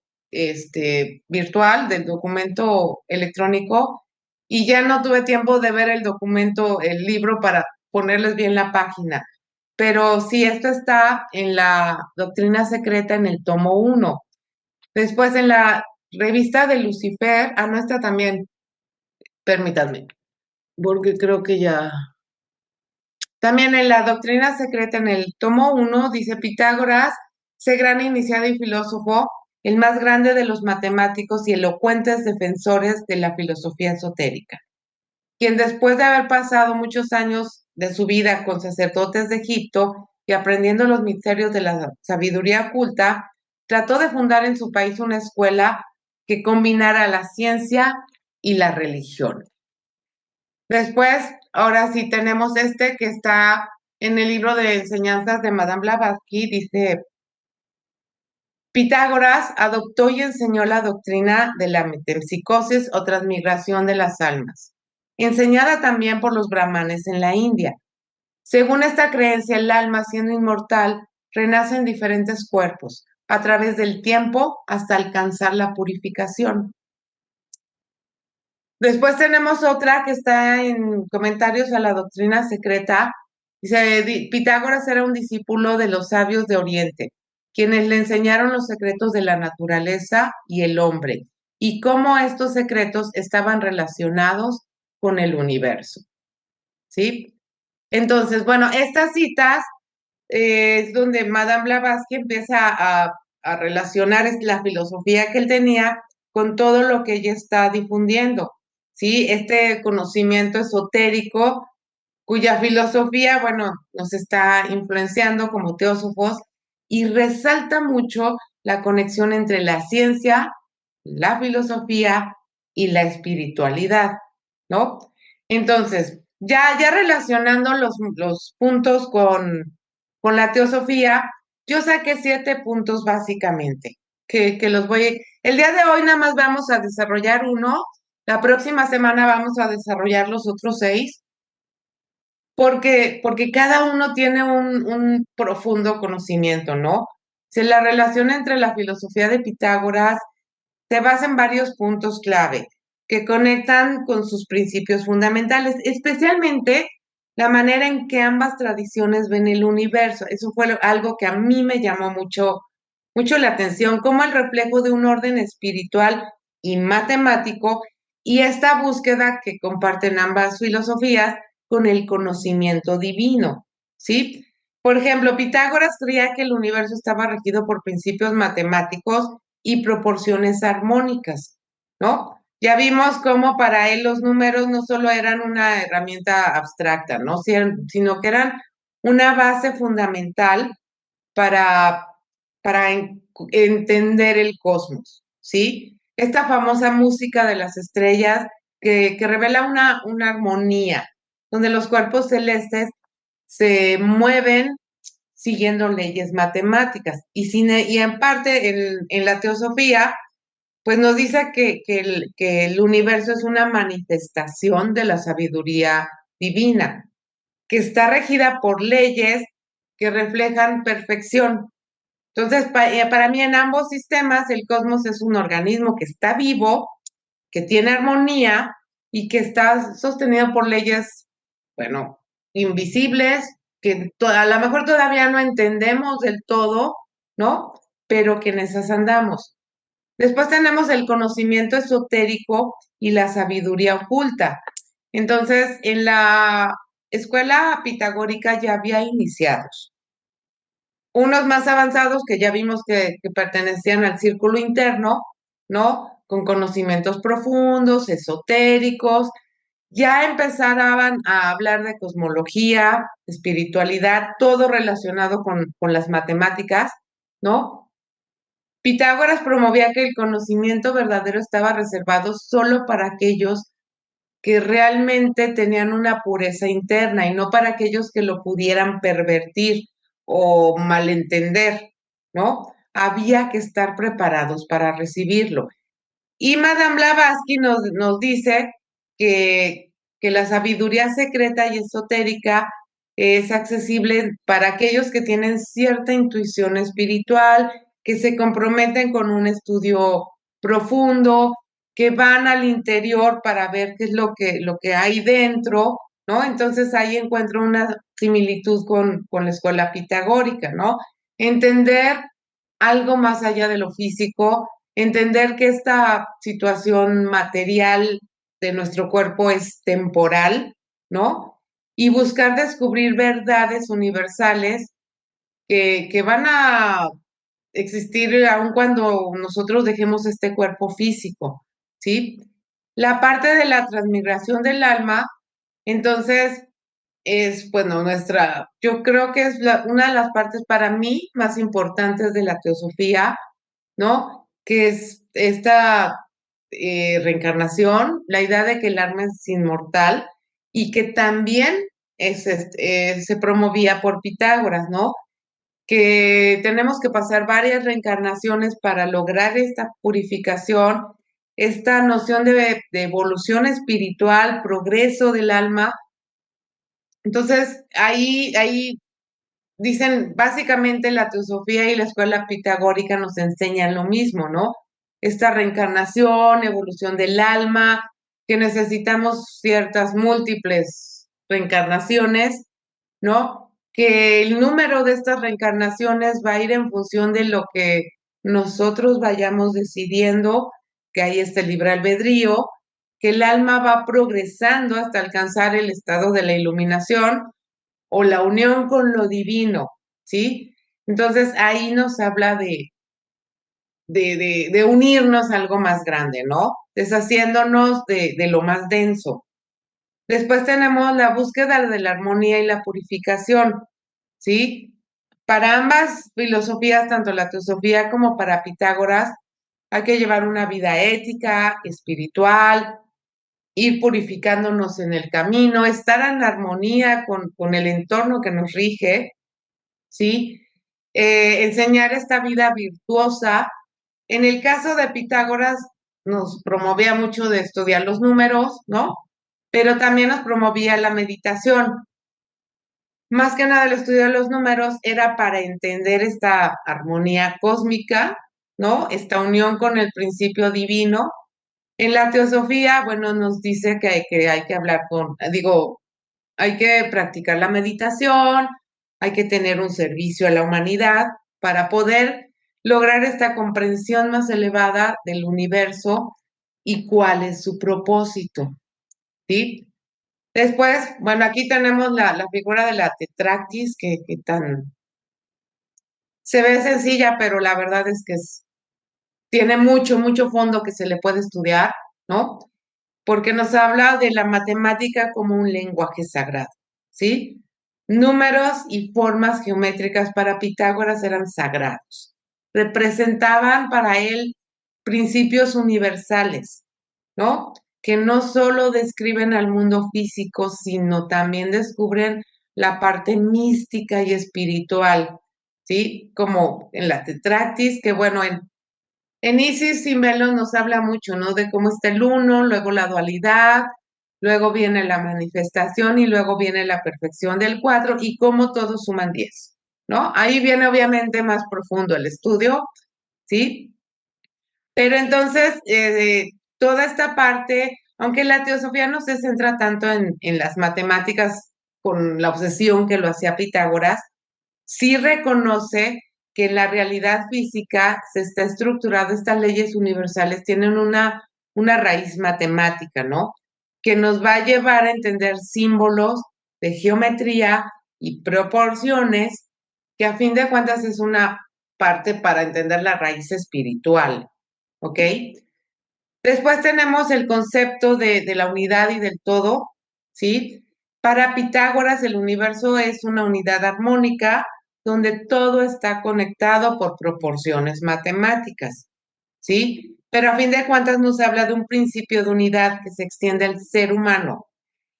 virtual, del documento electrónico, y ya no tuve tiempo de ver el documento, el libro, para ponerles bien la página. Pero sí, esto está en la Doctrina Secreta en el tomo 1. Después en la revista de Lucifer, no está también. Permítanme, porque creo que ya. También en la doctrina secreta, en el tomo 1, dice Pitágoras, ese gran iniciado y filósofo, el más grande de los matemáticos y elocuentes defensores de la filosofía esotérica, quien después de haber pasado muchos años de su vida con sacerdotes de Egipto y aprendiendo los misterios de la sabiduría oculta, trató de fundar en su país una escuela que combinara la ciencia y la religión. Después, ahora sí tenemos este que está en el libro de enseñanzas de Madame Blavatsky, dice, Pitágoras adoptó y enseñó la doctrina de la metempsicosis o transmigración de las almas, enseñada también por los brahmanes en la India. Según esta creencia, el alma, siendo inmortal, renace en diferentes cuerpos, a través del tiempo hasta alcanzar la purificación. Después tenemos otra que está en comentarios a la doctrina secreta. Dice, Pitágoras era un discípulo de los sabios de Oriente, quienes le enseñaron los secretos de la naturaleza y el hombre, y cómo estos secretos estaban relacionados con el universo. ¿Sí? Entonces, bueno, estas citas es donde Madame Blavatsky empieza a relacionar la filosofía que él tenía con todo lo que ella está difundiendo, ¿sí? Este conocimiento esotérico cuya filosofía, bueno, nos está influenciando como teósofos y resalta mucho la conexión entre la ciencia, la filosofía y la espiritualidad, ¿no? Entonces, ya relacionando los puntos con la teosofía, yo saqué 7 puntos básicamente, que los voy, el día de hoy nada más vamos a desarrollar uno, la próxima semana vamos a desarrollar los otros 6, porque cada uno tiene un profundo conocimiento, ¿no? Si la relación entre la filosofía de Pitágoras se basa en varios puntos clave que conectan con sus principios fundamentales, especialmente la manera en que ambas tradiciones ven el universo. Eso fue algo que a mí me llamó mucho la atención, como el reflejo de un orden espiritual y matemático y esta búsqueda que comparten ambas filosofías con el conocimiento divino, ¿sí? Por ejemplo, Pitágoras creía que el universo estaba regido por principios matemáticos y proporciones armónicas, ¿no? Ya vimos cómo para él los números no solo eran una herramienta abstracta, ¿no? Sino que eran una base fundamental para, para entender el cosmos, ¿sí? Esta famosa música de las estrellas que revela una armonía, donde los cuerpos celestes se mueven siguiendo leyes matemáticas. Y en parte en la teosofía, pues nos dice que el universo es una manifestación de la sabiduría divina, que está regida por leyes que reflejan perfección. Entonces, para mí en ambos sistemas, el cosmos es un organismo que está vivo, que tiene armonía y que está sostenido por leyes, bueno, invisibles, que a lo mejor todavía no entendemos del todo, ¿no? Pero que en esas andamos. Después tenemos el conocimiento esotérico y la sabiduría oculta. Entonces, en la escuela pitagórica ya había iniciados. Unos más avanzados que ya vimos que pertenecían al círculo interno, ¿no? Con conocimientos profundos, esotéricos, ya empezaban a hablar de cosmología, espiritualidad, todo relacionado con las matemáticas, ¿no? Pitágoras promovía que el conocimiento verdadero estaba reservado solo para aquellos que realmente tenían una pureza interna y no para aquellos que lo pudieran pervertir o malentender, ¿no? Había que estar preparados para recibirlo. Y Madame Blavatsky nos dice que la sabiduría secreta y esotérica es accesible para aquellos que tienen cierta intuición espiritual, que se comprometen con un estudio profundo, que van al interior para ver qué es lo que hay dentro, ¿no? Entonces ahí encuentro una similitud con la escuela pitagórica, ¿no? Entender algo más allá de lo físico, entender que esta situación material de nuestro cuerpo es temporal, ¿no? Y buscar descubrir verdades universales que van a existir aun cuando nosotros dejemos este cuerpo físico, ¿sí? La parte de la transmigración del alma, entonces, es, bueno, yo creo que es una de las partes para mí más importantes de la teosofía, ¿no? Que es esta reencarnación, la idea de que el alma es inmortal y que también se promovía por Pitágoras, ¿no? Que tenemos que pasar varias reencarnaciones para lograr esta purificación, esta noción de evolución espiritual, progreso del alma. Entonces, ahí dicen, básicamente la teosofía y la escuela pitagórica nos enseñan lo mismo, ¿no? Esta reencarnación, evolución del alma, que necesitamos ciertas múltiples reencarnaciones, ¿no? Que el número de estas reencarnaciones va a ir en función de lo que nosotros vayamos decidiendo, que ahí está el libre albedrío, que el alma va progresando hasta alcanzar el estado de la iluminación o la unión con lo divino, ¿sí? Entonces ahí nos habla de unirnos a algo más grande, ¿no? Deshaciéndonos de lo más denso. Después tenemos la búsqueda de la armonía y la purificación, ¿sí? Para ambas filosofías, tanto la teosofía como para Pitágoras, hay que llevar una vida ética, espiritual, ir purificándonos en el camino, estar en armonía con el entorno que nos rige, ¿sí? Enseñar esta vida virtuosa. En el caso de Pitágoras, nos promovía mucho de estudiar los números, ¿no? Pero también nos promovía la meditación. Más que nada el estudio de los números era para entender esta armonía cósmica, ¿no? Esta unión con el principio divino. En la teosofía, bueno, nos dice que hay que hablar hay que practicar la meditación, hay que tener un servicio a la humanidad para poder lograr esta comprensión más elevada del universo y cuál es su propósito, ¿sí? Después, bueno, aquí tenemos la figura de la tetractis, que tan se ve sencilla, pero la verdad es que tiene mucho, mucho fondo que se le puede estudiar, ¿no? Porque nos habla de la matemática como un lenguaje sagrado, ¿sí? Números y formas geométricas para Pitágoras eran sagrados. Representaban para él principios universales, ¿no? Que no solo describen al mundo físico, sino también descubren la parte mística y espiritual, ¿sí? Como en la Tetractis, que bueno, en Isis y Melos nos habla mucho, ¿no? De cómo está el uno, luego la dualidad, luego viene la manifestación y luego viene la perfección del cuadro y cómo todos suman 10, ¿no? Ahí viene obviamente más profundo el estudio, ¿sí? Pero entonces, toda esta parte, aunque la teosofía no se centra tanto en las matemáticas con la obsesión que lo hacía Pitágoras, sí reconoce que en la realidad física se está estructurado, estas leyes universales tienen una raíz matemática, ¿no? Que nos va a llevar a entender símbolos de geometría y proporciones, que a fin de cuentas es una parte para entender la raíz espiritual, ¿ok? Después tenemos el concepto de la unidad y del todo, ¿sí? Para Pitágoras el universo es una unidad armónica donde todo está conectado por proporciones matemáticas, ¿sí? Pero a fin de cuentas nos habla de un principio de unidad que se extiende al ser humano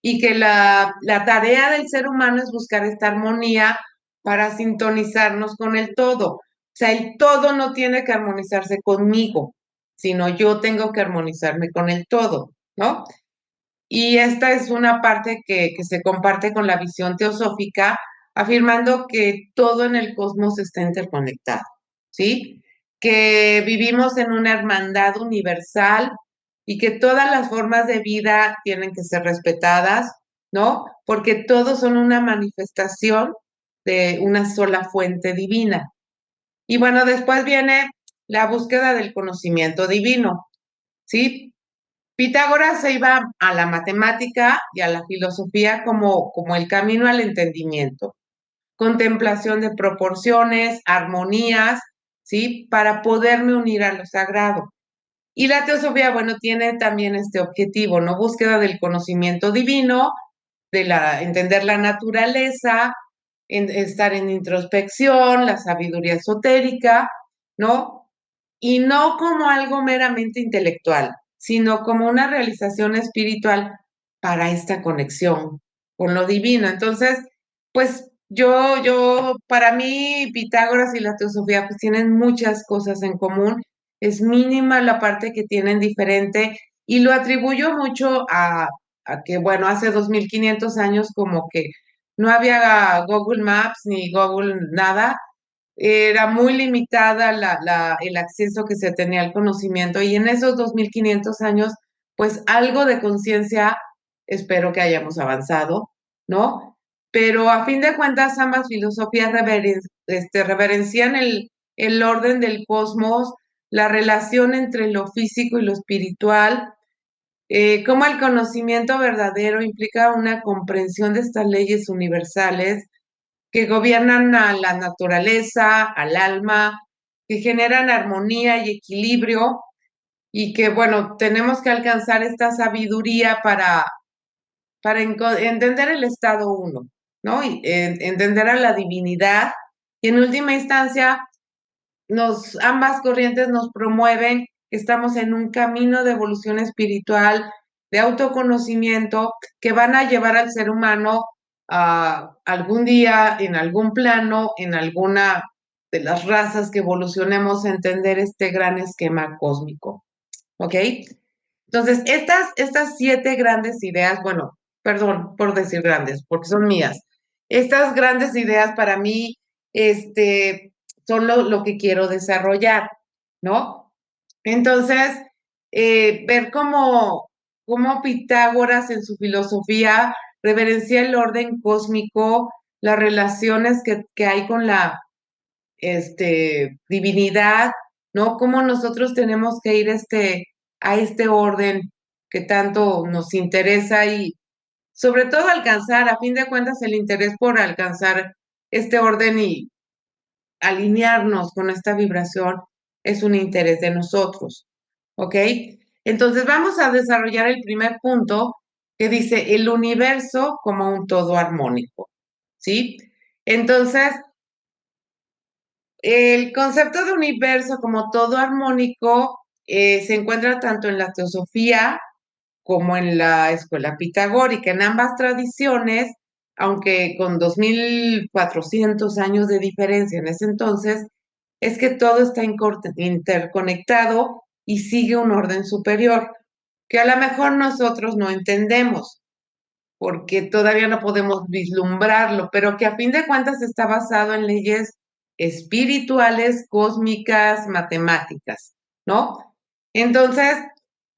y que la tarea del ser humano es buscar esta armonía para sintonizarnos con el todo. O sea, el todo no tiene que armonizarse conmigo, sino yo tengo que armonizarme con el todo, ¿no? Y esta es una parte que se comparte con la visión teosófica, afirmando que todo en el cosmos está interconectado, ¿sí? Que vivimos en una hermandad universal y que todas las formas de vida tienen que ser respetadas, ¿no? Porque todos son una manifestación de una sola fuente divina. Y bueno, después viene la búsqueda del conocimiento divino, ¿sí? Pitágoras se iba a la matemática y a la filosofía como el camino al entendimiento, contemplación de proporciones, armonías, ¿sí? Para poderme unir a lo sagrado. Y la teosofía, bueno, tiene también este objetivo, ¿no? Búsqueda del conocimiento divino, entender la naturaleza, estar en introspección, la sabiduría esotérica, ¿no? Y no como algo meramente intelectual, sino como una realización espiritual para esta conexión con lo divino. Entonces, pues para mí, Pitágoras y la teosofía pues tienen muchas cosas en común. Es mínima la parte que tienen diferente y lo atribuyo mucho a que, bueno, hace 2500 años como que no había Google Maps ni Google nada, era muy limitada el acceso que se tenía al conocimiento y en esos 2500 años, pues algo de conciencia espero que hayamos avanzado, ¿no? Pero a fin de cuentas, ambas filosofías reverencian el orden del cosmos, la relación entre lo físico y lo espiritual, cómo el conocimiento verdadero implica una comprensión de estas leyes universales que gobiernan a la naturaleza, al alma, que generan armonía y equilibrio y que, bueno, tenemos que alcanzar esta sabiduría para entender el estado uno, ¿no? Y entender a la divinidad y en última instancia ambas corrientes nos promueven que estamos en un camino de evolución espiritual, de autoconocimiento, que van a llevar al ser humano a algún día, en algún plano, en alguna de las razas que evolucionemos a entender este gran esquema cósmico. ¿Ok? Entonces, estas 7 grandes ideas, bueno, perdón por decir grandes, porque son mías. Estas grandes ideas para mí, son lo que quiero desarrollar, ¿no? Entonces, ver cómo Pitágoras en su filosofía reverencia el orden cósmico, las relaciones que hay con la divinidad, ¿no? Cómo nosotros tenemos que ir a este orden que tanto nos interesa y sobre todo alcanzar, a fin de cuentas, el interés por alcanzar este orden y alinearnos con esta vibración es un interés de nosotros, ¿ok? Entonces vamos a desarrollar el primer punto que dice el universo como un todo armónico, ¿sí? Entonces, el concepto de universo como todo armónico se encuentra tanto en la teosofía como en la escuela pitagórica. En ambas tradiciones, aunque con 2400 años de diferencia en ese entonces, es que todo está interconectado y sigue un orden superior, que a lo mejor nosotros no entendemos, porque todavía no podemos vislumbrarlo, pero que a fin de cuentas está basado en leyes espirituales, cósmicas, matemáticas, ¿no? Entonces,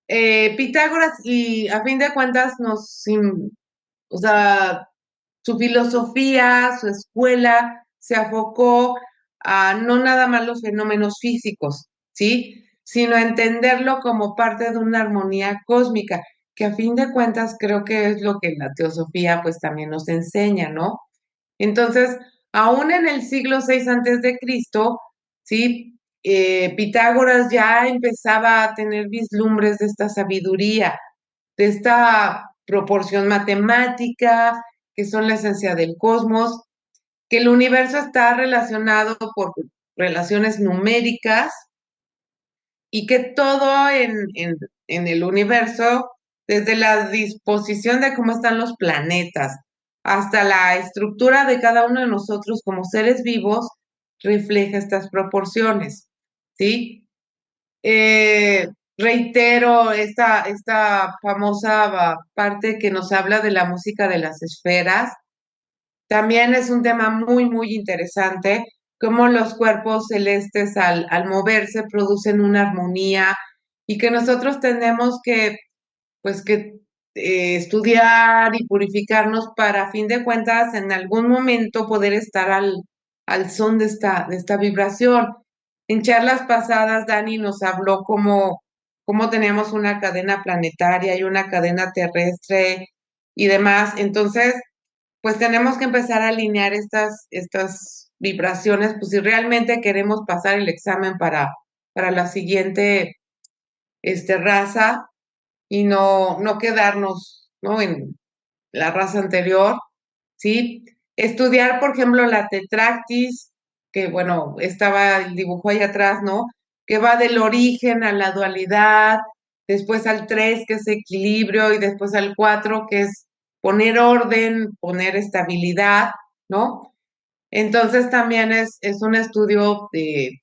Pitágoras y a fin de cuentas o sea, su filosofía, su escuela se enfocó a no nada más los fenómenos físicos, ¿sí? Sino a entenderlo como parte de una armonía cósmica, que a fin de cuentas creo que es lo que la teosofía pues también nos enseña, ¿no? Entonces, aún en el siglo VI antes de Cristo, ¿sí? Pitágoras ya empezaba a tener vislumbres de esta sabiduría, de esta proporción matemática, que son la esencia del cosmos, que el universo está relacionado por relaciones numéricas y que todo en el universo, desde la disposición de cómo están los planetas hasta la estructura de cada uno de nosotros como seres vivos, refleja estas proporciones, ¿sí? Eh, Reitero esta famosa parte que nos habla de la música de las esferas. También es un tema muy, muy interesante, cómo los cuerpos celestes al moverse producen una armonía y que nosotros tenemos que estudiar y purificarnos para, a fin de cuentas, en algún momento poder estar al son de esta vibración. En charlas pasadas, Dani nos habló cómo teníamos una cadena planetaria y una cadena terrestre y demás. Entonces, pues tenemos que empezar a alinear estas vibraciones, pues si realmente queremos pasar el examen para la siguiente raza y no quedarnos, ¿no? En la raza anterior, ¿sí? Estudiar, por ejemplo, la tetractis, que bueno, estaba el dibujo ahí atrás, ¿no? Que va del origen a la dualidad, después al 3 que es equilibrio, y después al 4 que es poner orden, poner estabilidad, ¿no? Entonces también es un estudio de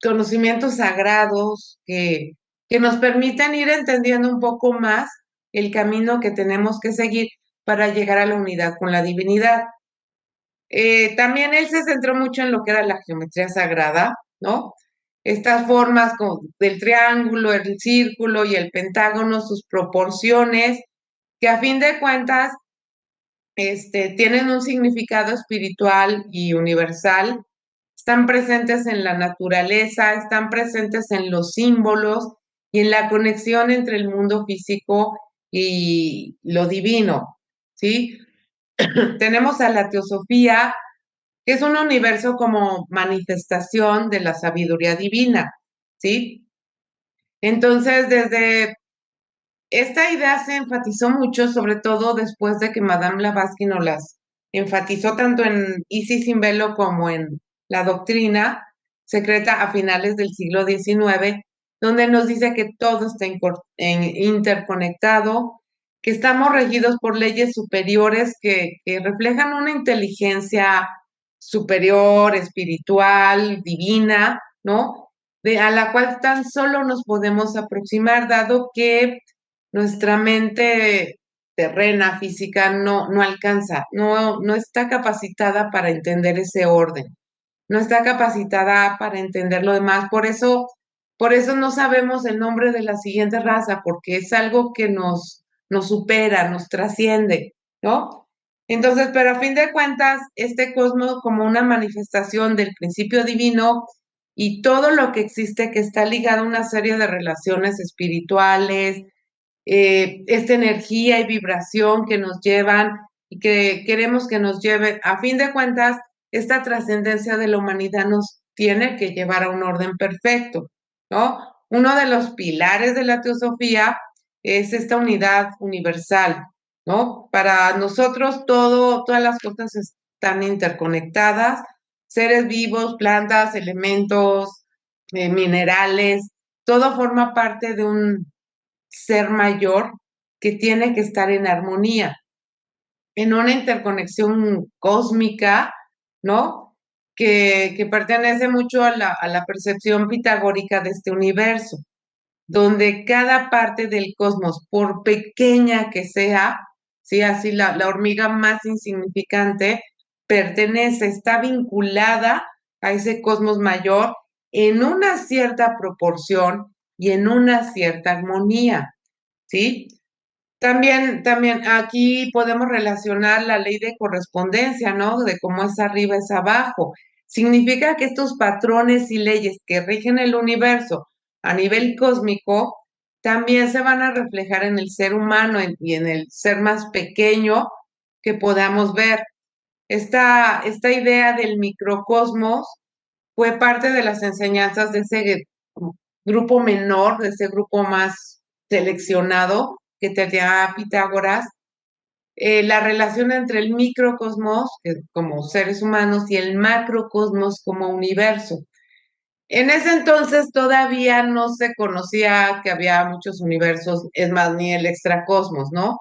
conocimientos sagrados que nos permiten ir entendiendo un poco más el camino que tenemos que seguir para llegar a la unidad con la divinidad. También él se centró mucho en lo que era la geometría sagrada, ¿no? Estas formas como del triángulo, el círculo y el pentágono, sus proporciones, que a fin de cuentas tienen un significado espiritual y universal, están presentes en la naturaleza, están presentes en los símbolos y en la conexión entre el mundo físico y lo divino, ¿sí? Tenemos a la teosofía, que es un universo como manifestación de la sabiduría divina, ¿sí? Entonces, desde esta idea se enfatizó mucho, sobre todo después de que Madame Blavatsky nos las enfatizó tanto en Isis sin velo como en la doctrina secreta a finales del siglo XIX, donde nos dice que todo está interconectado, que estamos regidos por leyes superiores que reflejan una inteligencia superior, espiritual, divina, ¿no? A la cual tan solo nos podemos aproximar, dado que nuestra mente terrena, física, no alcanza, no está capacitada para entender ese orden, no está capacitada para entender lo demás. Por eso no sabemos el nombre de la siguiente raza, porque es algo que nos supera, nos trasciende, ¿no? Entonces, pero a fin de cuentas, este cosmos como una manifestación del principio divino y todo lo que existe que está ligado a una serie de relaciones espirituales, esta energía y vibración que nos llevan y que queremos que nos lleven. A fin de cuentas, esta trascendencia de la humanidad nos tiene que llevar a un orden perfecto, ¿no? Uno de los pilares de la teosofía es esta unidad universal, ¿no? Para nosotros todas las cosas están interconectadas, seres vivos, plantas, elementos, minerales, todo forma parte de un ser mayor que tiene que estar en armonía, en una interconexión cósmica, ¿no? Que pertenece mucho a la percepción pitagórica de este universo, donde cada parte del cosmos, por pequeña que sea, ¿sí? Así la hormiga más insignificante, pertenece, está vinculada a ese cosmos mayor en una cierta proporción y en una cierta armonía, ¿sí? También aquí podemos relacionar la ley de correspondencia, ¿no? De cómo es arriba es abajo. Significa que estos patrones y leyes que rigen el universo a nivel cósmico también se van a reflejar en el ser humano y en el ser más pequeño que podamos ver. Esta idea del microcosmos fue parte de las enseñanzas de ese grupo menor, de ese grupo más seleccionado que tenía Pitágoras, la relación entre el microcosmos, como seres humanos, y el macrocosmos como universo. En ese entonces todavía no se conocía que había muchos universos, es más, ni el extracosmos, ¿no?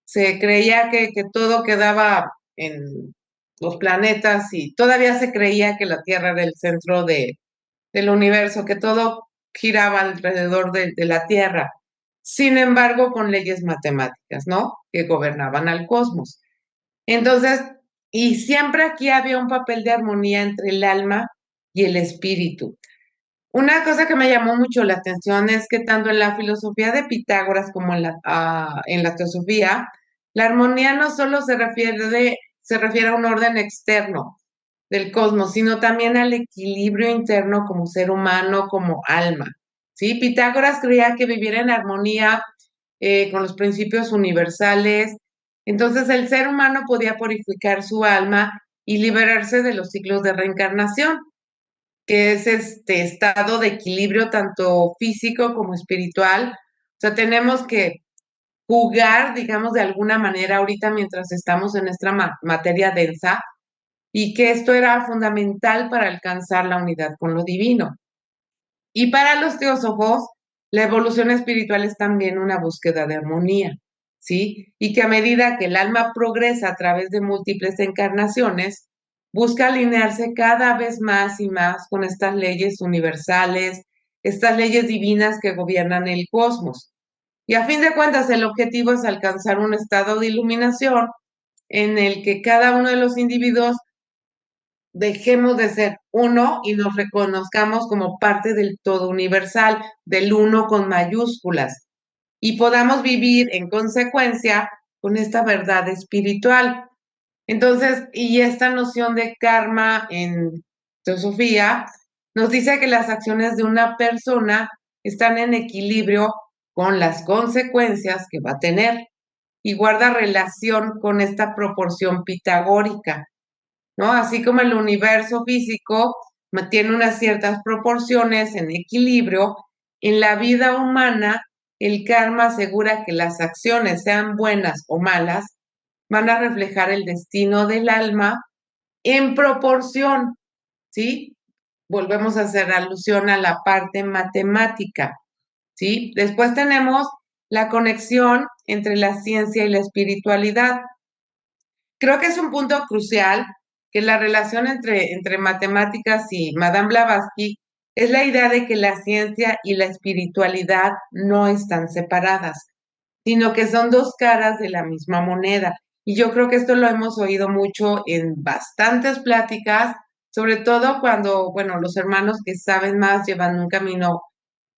Se creía que todo quedaba en los planetas y todavía se creía que la Tierra era el centro del universo, que todo giraba alrededor de la Tierra. Sin embargo, con leyes matemáticas, ¿no? Que gobernaban al cosmos. Entonces, y siempre aquí había un papel de armonía entre el alma y el espíritu. Una cosa que me llamó mucho la atención es que tanto en la filosofía de Pitágoras como en la teosofía, la armonía no solo se refiere a un orden externo del cosmos, sino también al equilibrio interno como ser humano, como alma, ¿sí? Pitágoras creía que vivir en armonía con los principios universales. Entonces el ser humano podía purificar su alma y liberarse de los ciclos de reencarnación, que es este estado de equilibrio tanto físico como espiritual. O sea, tenemos que jugar, digamos, de alguna manera ahorita mientras estamos en nuestra materia densa y que esto era fundamental para alcanzar la unidad con lo divino. Y para los teósofos, la evolución espiritual es también una búsqueda de armonía, ¿sí? Y que a medida que el alma progresa a través de múltiples encarnaciones, busca alinearse cada vez más y más con estas leyes universales, estas leyes divinas que gobiernan el cosmos. Y a fin de cuentas, el objetivo es alcanzar un estado de iluminación en el que cada uno de los individuos dejemos de ser uno y nos reconozcamos como parte del todo universal, del uno con mayúsculas, y podamos vivir en consecuencia con esta verdad espiritual. Entonces, y esta noción de karma en teosofía nos dice que las acciones de una persona están en equilibrio con las consecuencias que va a tener y guarda relación con esta proporción pitagórica, ¿no? Así como el universo físico mantiene unas ciertas proporciones en equilibrio, en la vida humana el karma asegura que las acciones, sean buenas o malas, van a reflejar el destino del alma en proporción, ¿sí? Volvemos a hacer alusión a la parte matemática, ¿sí? Después tenemos la conexión entre la ciencia y la espiritualidad. Creo que es un punto crucial que la relación entre matemáticas y Madame Blavatsky es la idea de que la ciencia y la espiritualidad no están separadas, sino que son dos caras de la misma moneda. Y yo creo que esto lo hemos oído mucho en bastantes pláticas, sobre todo cuando, bueno, los hermanos que saben más llevan un camino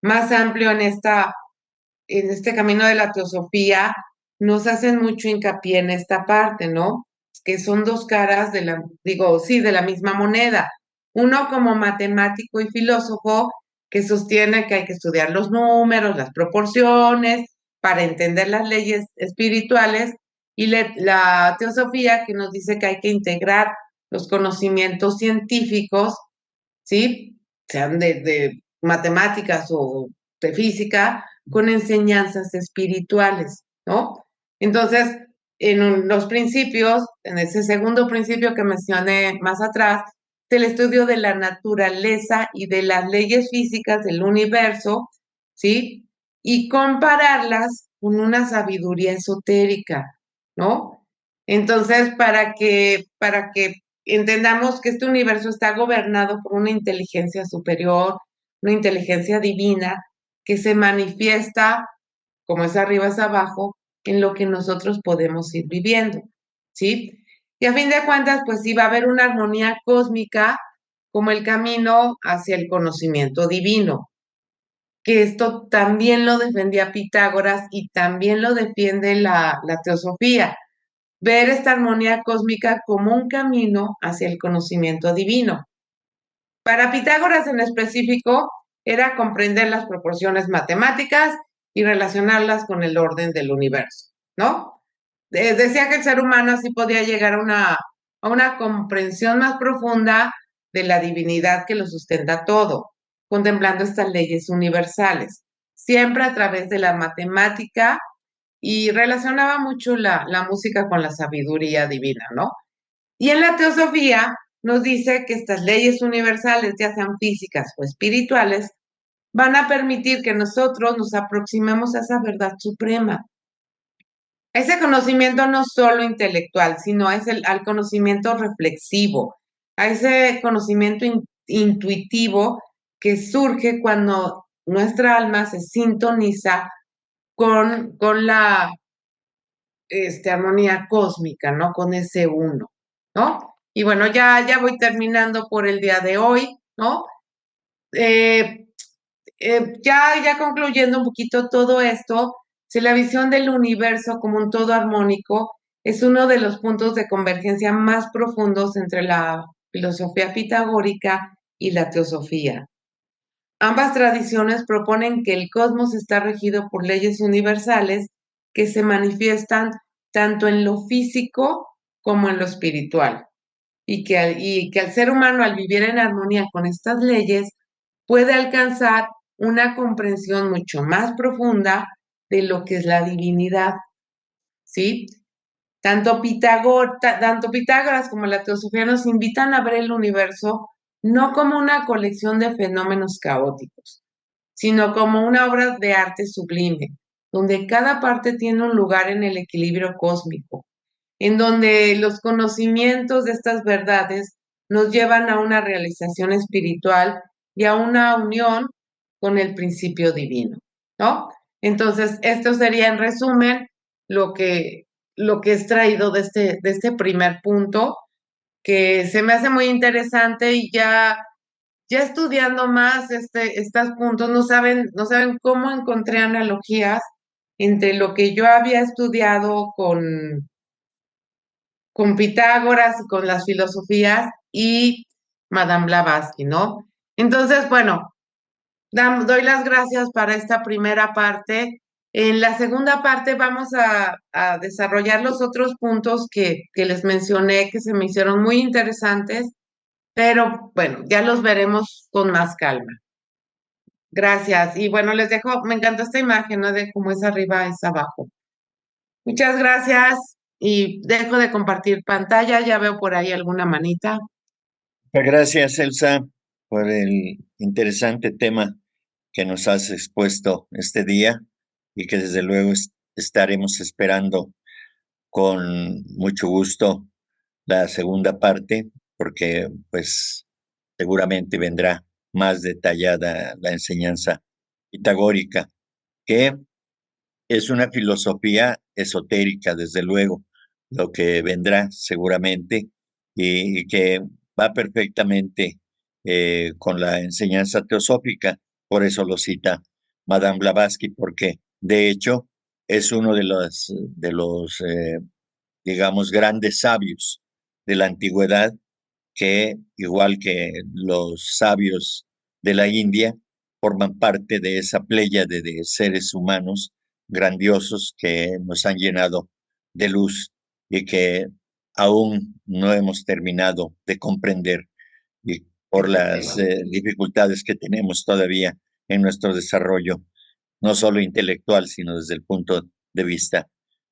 más amplio en este camino de la teosofía, nos hacen mucho hincapié en esta parte, ¿no? Que son dos caras de la, digo, sí, de la misma moneda. Uno como matemático y filósofo que sostiene que hay que estudiar los números, las proporciones, para entender las leyes espirituales, y la teosofía que nos dice que hay que integrar los conocimientos científicos, ¿sí? Sean de matemáticas o de física, con enseñanzas espirituales, ¿no? Entonces, los principios, en ese segundo principio que mencioné más atrás, del estudio de la naturaleza y de las leyes físicas del universo, ¿sí? Y compararlas con una sabiduría esotérica, ¿no? Entonces, para que entendamos que este universo está gobernado por una inteligencia superior, una inteligencia divina, que se manifiesta, como es arriba es abajo, en lo que nosotros podemos ir viviendo, ¿sí? Y a fin de cuentas, pues sí va a haber una armonía cósmica como el camino hacia el conocimiento divino, que esto también lo defendía Pitágoras y también lo defiende la teosofía, ver esta armonía cósmica como un camino hacia el conocimiento divino. Para Pitágoras en específico, era comprender las proporciones matemáticas y relacionarlas con el orden del universo, ¿no? Decía que el ser humano así podía llegar a una comprensión más profunda de la divinidad que lo sustenta todo, contemplando estas leyes universales, siempre a través de la matemática, y relacionaba mucho la música con la sabiduría divina, ¿no? Y en la teosofía nos dice que estas leyes universales, ya sean físicas o espirituales, van a permitir que nosotros nos aproximemos a esa verdad suprema, a ese conocimiento no solo intelectual, sino al conocimiento reflexivo, a ese conocimiento intuitivo que surge cuando nuestra alma se sintoniza con la armonía cósmica, ¿no? Con ese uno, ¿no? Y bueno, ya voy terminando por el día de hoy, ¿no? Eh, ya concluyendo un poquito todo esto, si la visión del universo como un todo armónico es uno de los puntos de convergencia más profundos entre la filosofía pitagórica y la teosofía. Ambas tradiciones proponen que el cosmos está regido por leyes universales que se manifiestan tanto en lo físico como en lo espiritual, y que al ser humano, al vivir en armonía con estas leyes, puede alcanzar una comprensión mucho más profunda de lo que es la divinidad, ¿sí? Tanto Pitágoras como la teosofía nos invitan a ver el universo no como una colección de fenómenos caóticos, sino como una obra de arte sublime, donde cada parte tiene un lugar en el equilibrio cósmico, en donde los conocimientos de estas verdades nos llevan a una realización espiritual y a una unión con el principio divino, ¿no? Entonces, esto sería en resumen lo que, lo que he extraído de este primer punto, que se me hace muy interesante y ya estudiando más estos puntos, no saben cómo encontré analogías entre lo que yo había estudiado con Pitágoras, con las filosofías y Madame Blavatsky, ¿no? Entonces, bueno, doy las gracias para esta primera parte. En la segunda parte vamos a desarrollar los otros puntos que les mencioné, que se me hicieron muy interesantes, pero bueno, ya los veremos con más calma. Gracias. Y bueno, les dejo, me encantó esta imagen, ¿no? De cómo es arriba, es abajo. Muchas gracias y dejo de compartir pantalla. Ya veo por ahí alguna manita. Muchas gracias, Elsa, por el interesante tema que nos has expuesto este día y que desde luego estaremos esperando con mucho gusto la segunda parte, porque pues seguramente vendrá más detallada la enseñanza pitagórica, que es una filosofía esotérica, desde luego, lo que vendrá seguramente y que va perfectamente con la enseñanza teosófica. Por eso lo cita Madame Blavatsky, porque de hecho es uno de los digamos, grandes sabios de la antigüedad que, igual que los sabios de la India, forman parte de esa pléyade de seres humanos grandiosos que nos han llenado de luz y que aún no hemos terminado de comprender y por las Efectivamente. dificultades que tenemos todavía en nuestro desarrollo, no solo intelectual, sino desde el punto de vista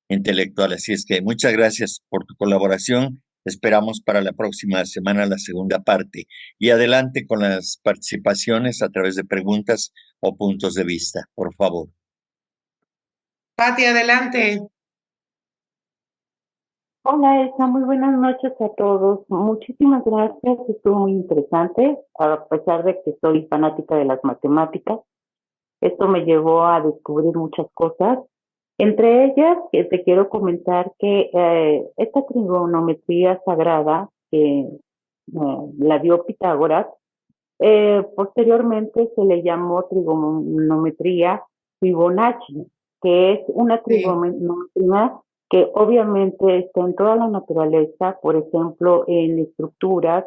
intelectual. Así es que muchas gracias por tu colaboración. Esperamos para la próxima semana la segunda parte. Y adelante con las participaciones a través de preguntas o puntos de vista, por favor. Pati, adelante. Hola Elsa, muy buenas noches a todos. Muchísimas gracias, estuvo muy interesante, a pesar de que soy fanática de las matemáticas. Esto me llevó a descubrir muchas cosas. Entre ellas, que te quiero comentar que esta trigonometría sagrada que la dio Pitágoras, posteriormente se le llamó trigonometría Fibonacci, que es una Sí, trigonometría que obviamente está en toda la naturaleza, por ejemplo, en estructuras,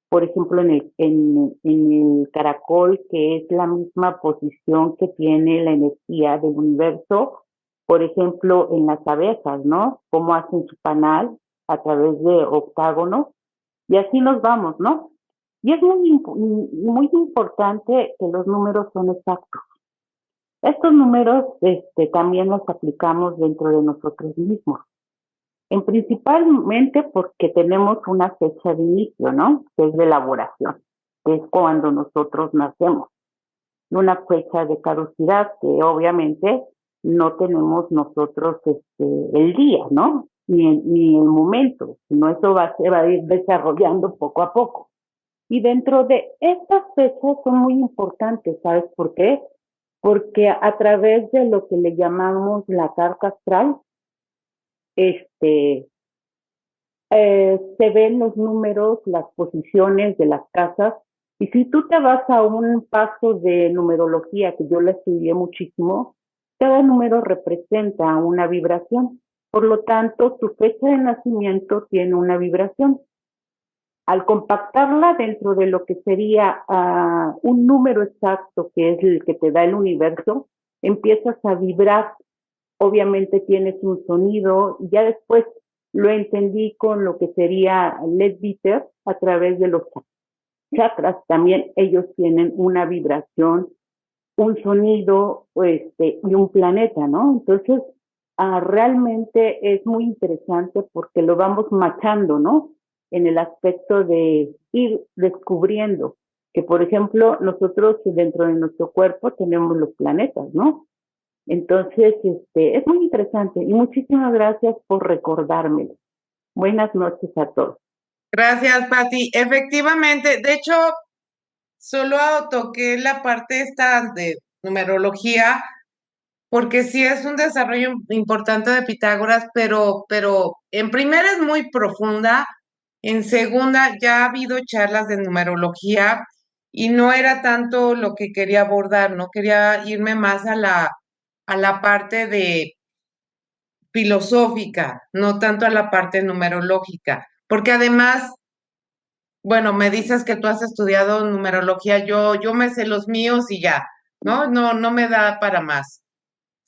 por ejemplo, en el caracol, que es la misma posición que tiene la energía del universo, por ejemplo, en las abejas, ¿no? Cómo hacen su panal a través de octágonos, y así nos vamos, ¿no? Y es muy importante que los números son exactos. Estos números también los aplicamos dentro de nosotros mismos. En principalmente porque tenemos una fecha de inicio, ¿no? Que es de elaboración, que es cuando nosotros nacemos. Y una fecha de caducidad que obviamente no tenemos nosotros el día, ¿no? Ni el momento, sino eso se va a ir desarrollando poco a poco. Y dentro de estas fechas son muy importantes, ¿sabes por qué? Porque a través de lo que le llamamos la carta astral, este, se ven los números, las posiciones de las casas. Y si tú te vas a un paso de numerología, que yo la estudié muchísimo, cada número representa una vibración. Por lo tanto, tu fecha de nacimiento tiene una vibración. Al compactarla dentro de lo que sería un número exacto, que es el que te da el universo, empiezas a vibrar. Obviamente tienes un sonido, ya después lo entendí con lo que sería LED Bitter a través de los chakras. También ellos tienen una vibración, un sonido y un planeta, ¿no? Entonces, realmente es muy interesante porque lo vamos machando, ¿no? En el aspecto de ir descubriendo que, por ejemplo, nosotros dentro de nuestro cuerpo tenemos los planetas, ¿no? Entonces, es muy interesante y muchísimas gracias por recordármelo. Buenas noches a todos. Gracias, Pati. Efectivamente, de hecho, solo toqué la parte esta de numerología, porque sí es un desarrollo importante de Pitágoras, pero en primera es muy profunda, en segunda ya ha habido charlas de numerología y no era tanto lo que quería abordar, no quería irme más a la parte de filosófica, no tanto a la parte numerológica, porque además, bueno, me dices que tú has estudiado numerología, yo me sé los míos y ya, ¿no? No me da para más.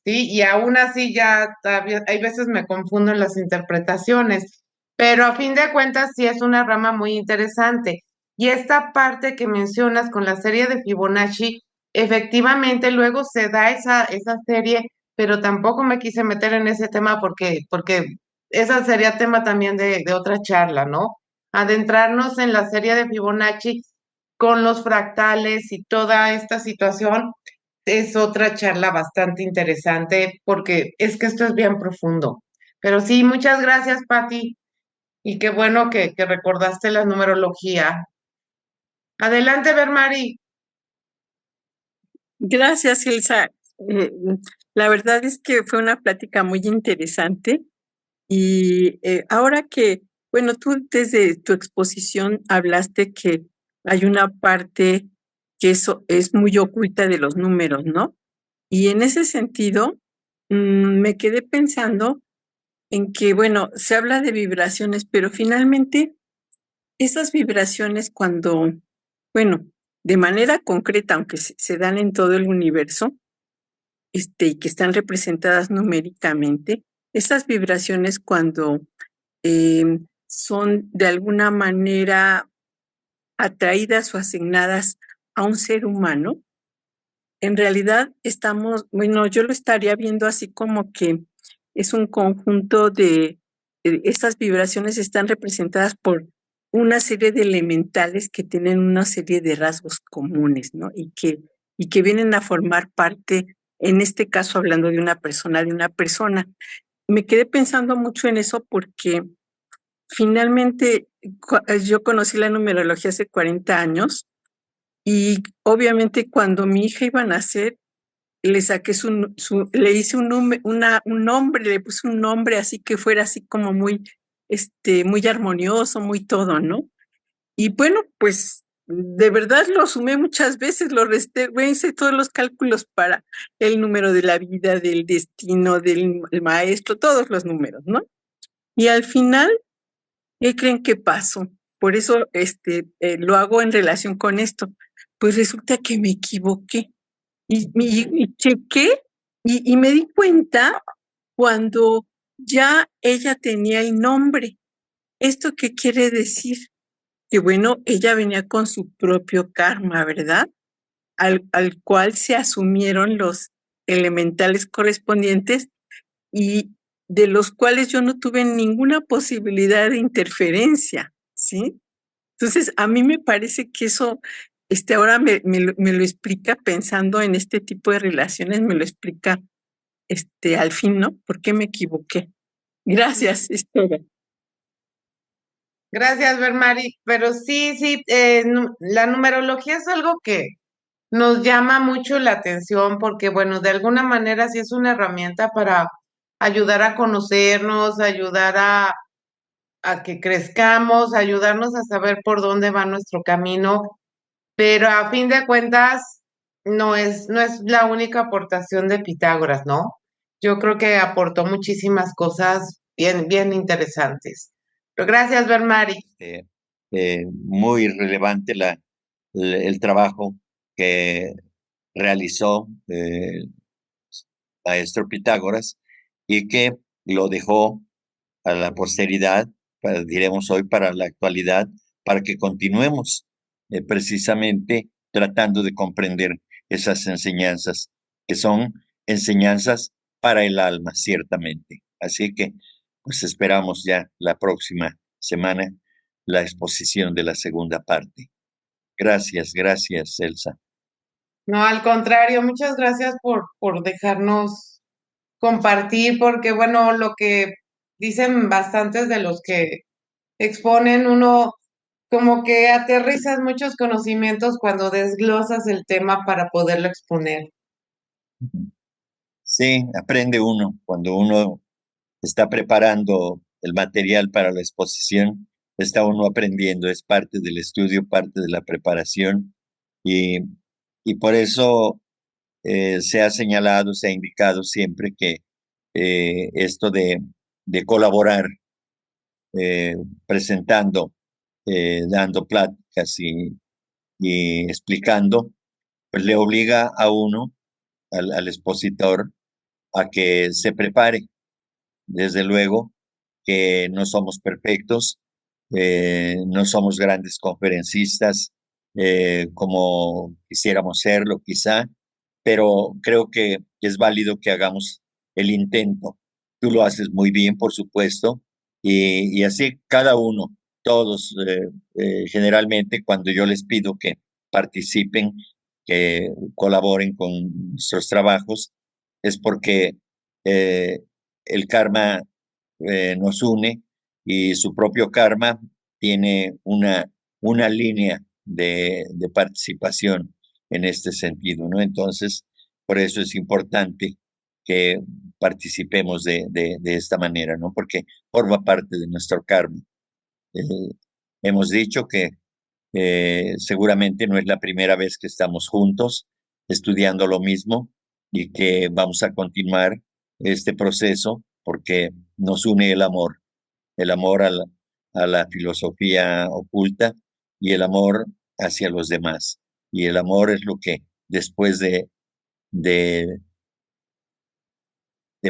Sí, y aún así ya hay veces me confundo en las interpretaciones, pero a fin de cuentas sí es una rama muy interesante. Y esta parte que mencionas con la serie de Fibonacci, efectivamente luego se da esa serie, pero tampoco me quise meter en ese tema porque esa sería tema también de otra charla, ¿no? Adentrarnos en la serie de Fibonacci con los fractales y toda esta situación es otra charla bastante interesante porque es que esto es bien profundo. Pero sí, muchas gracias, Patti, y qué bueno que recordaste la numerología. Adelante, Bermari. Gracias, Ilsa. Eh, la verdad es que fue una plática muy interesante y ahora que, bueno, tú desde tu exposición hablaste que hay una parte que eso es muy oculta de los números, ¿no? Y en ese sentido, me quedé pensando en que, bueno, se habla de vibraciones, pero finalmente esas vibraciones cuando, bueno, de manera concreta, aunque se dan en todo el universo, y que están representadas numéricamente, esas vibraciones cuando son de alguna manera atraídas o asignadas a un ser humano, en realidad estamos, bueno, yo lo estaría viendo así como que es un conjunto de, estas vibraciones están representadas por una serie de elementales que tienen una serie de rasgos comunes, ¿no? Y que vienen a formar parte, en este caso hablando de una persona. Me quedé pensando mucho en eso porque finalmente yo conocí la numerología hace 40 años y obviamente cuando mi hija iba a nacer, le saqué le hice un nombre, le puse un nombre así que fuera así como muy, muy armonioso, muy todo, ¿no? Y bueno, pues de verdad lo sumé muchas veces, lo resté, bueno, hice todos los cálculos para el número de la vida, del destino, del maestro, todos los números, ¿no? Y al final, ¿qué creen que pasó? Por eso lo hago en relación con esto. Pues resulta que me equivoqué. Y chequé y me di cuenta cuando ya ella tenía el nombre. ¿Esto qué quiere decir? Que bueno, ella venía con su propio karma, ¿verdad? Al cual se asumieron los elementales correspondientes y de los cuales yo no tuve ninguna posibilidad de interferencia, ¿sí? Entonces, a mí me parece que eso, ahora me lo explica pensando en este tipo de relaciones, me lo explica, al fin, ¿no? ¿Por qué me equivoqué? Gracias, es todo. Gracias, Bermari. Pero sí, la numerología es algo que nos llama mucho la atención porque, bueno, de alguna manera sí es una herramienta para ayudar a conocernos, ayudar a que crezcamos, ayudarnos a saber por dónde va nuestro camino, pero a fin de cuentas no es la única aportación de Pitágoras, ¿no? Yo creo que aportó muchísimas cosas bien interesantes. Pero gracias, Bermari. muy relevante el trabajo que realizó maestro Pitágoras y que lo dejó a la posteridad, diremos hoy para la actualidad, para que continuemos precisamente tratando de comprender esas enseñanzas, que son enseñanzas para el alma, ciertamente. Así que, pues esperamos ya la próxima semana la exposición de la segunda parte. Gracias, gracias, Elsa. No, al contrario, muchas gracias por dejarnos compartir, porque bueno, lo que dicen bastantes de los que exponen, uno como que aterrizas muchos conocimientos cuando desglosas el tema para poderlo exponer. Sí, aprende uno cuando uno está preparando el material para la exposición, está uno aprendiendo, es parte del estudio, parte de la preparación y, y por eso se ha señalado, se ha indicado siempre que esto de colaborar, eh, presentando, dando pláticas y explicando, pues le obliga a uno, al expositor, a que se prepare. Desde luego que no somos perfectos, no somos grandes conferencistas como quisiéramos serlo quizá, pero creo que es válido que hagamos el intento. Tú lo haces muy bien, por supuesto, y así cada uno, todos, generalmente cuando yo les pido que participen, que colaboren con nuestros trabajos, es porque eh, el karma nos une y su propio karma tiene una línea de participación en este sentido, ¿no? Entonces, por eso es importante que participemos de esta manera, ¿no? Porque forma parte de nuestro karma. Eh, hemos dicho que seguramente no es la primera vez que estamos juntos estudiando lo mismo y que vamos a continuar este proceso porque nos une el amor a la filosofía oculta y el amor hacia los demás. Y el amor es lo que después de, de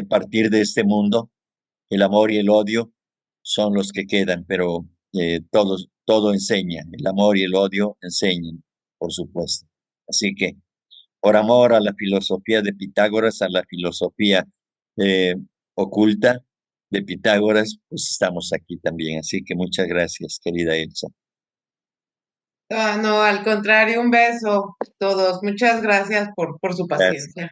partir de este mundo, el amor y el odio son los que quedan, pero todo enseña, el amor y el odio enseñan, por supuesto. Así que por amor a la filosofía de Pitágoras, a la filosofía eh, oculta de Pitágoras, pues estamos aquí también. Así que muchas gracias, querida Elsa. Ah, no, al contrario, un beso a todos. Muchas gracias por su Gracias. paciencia.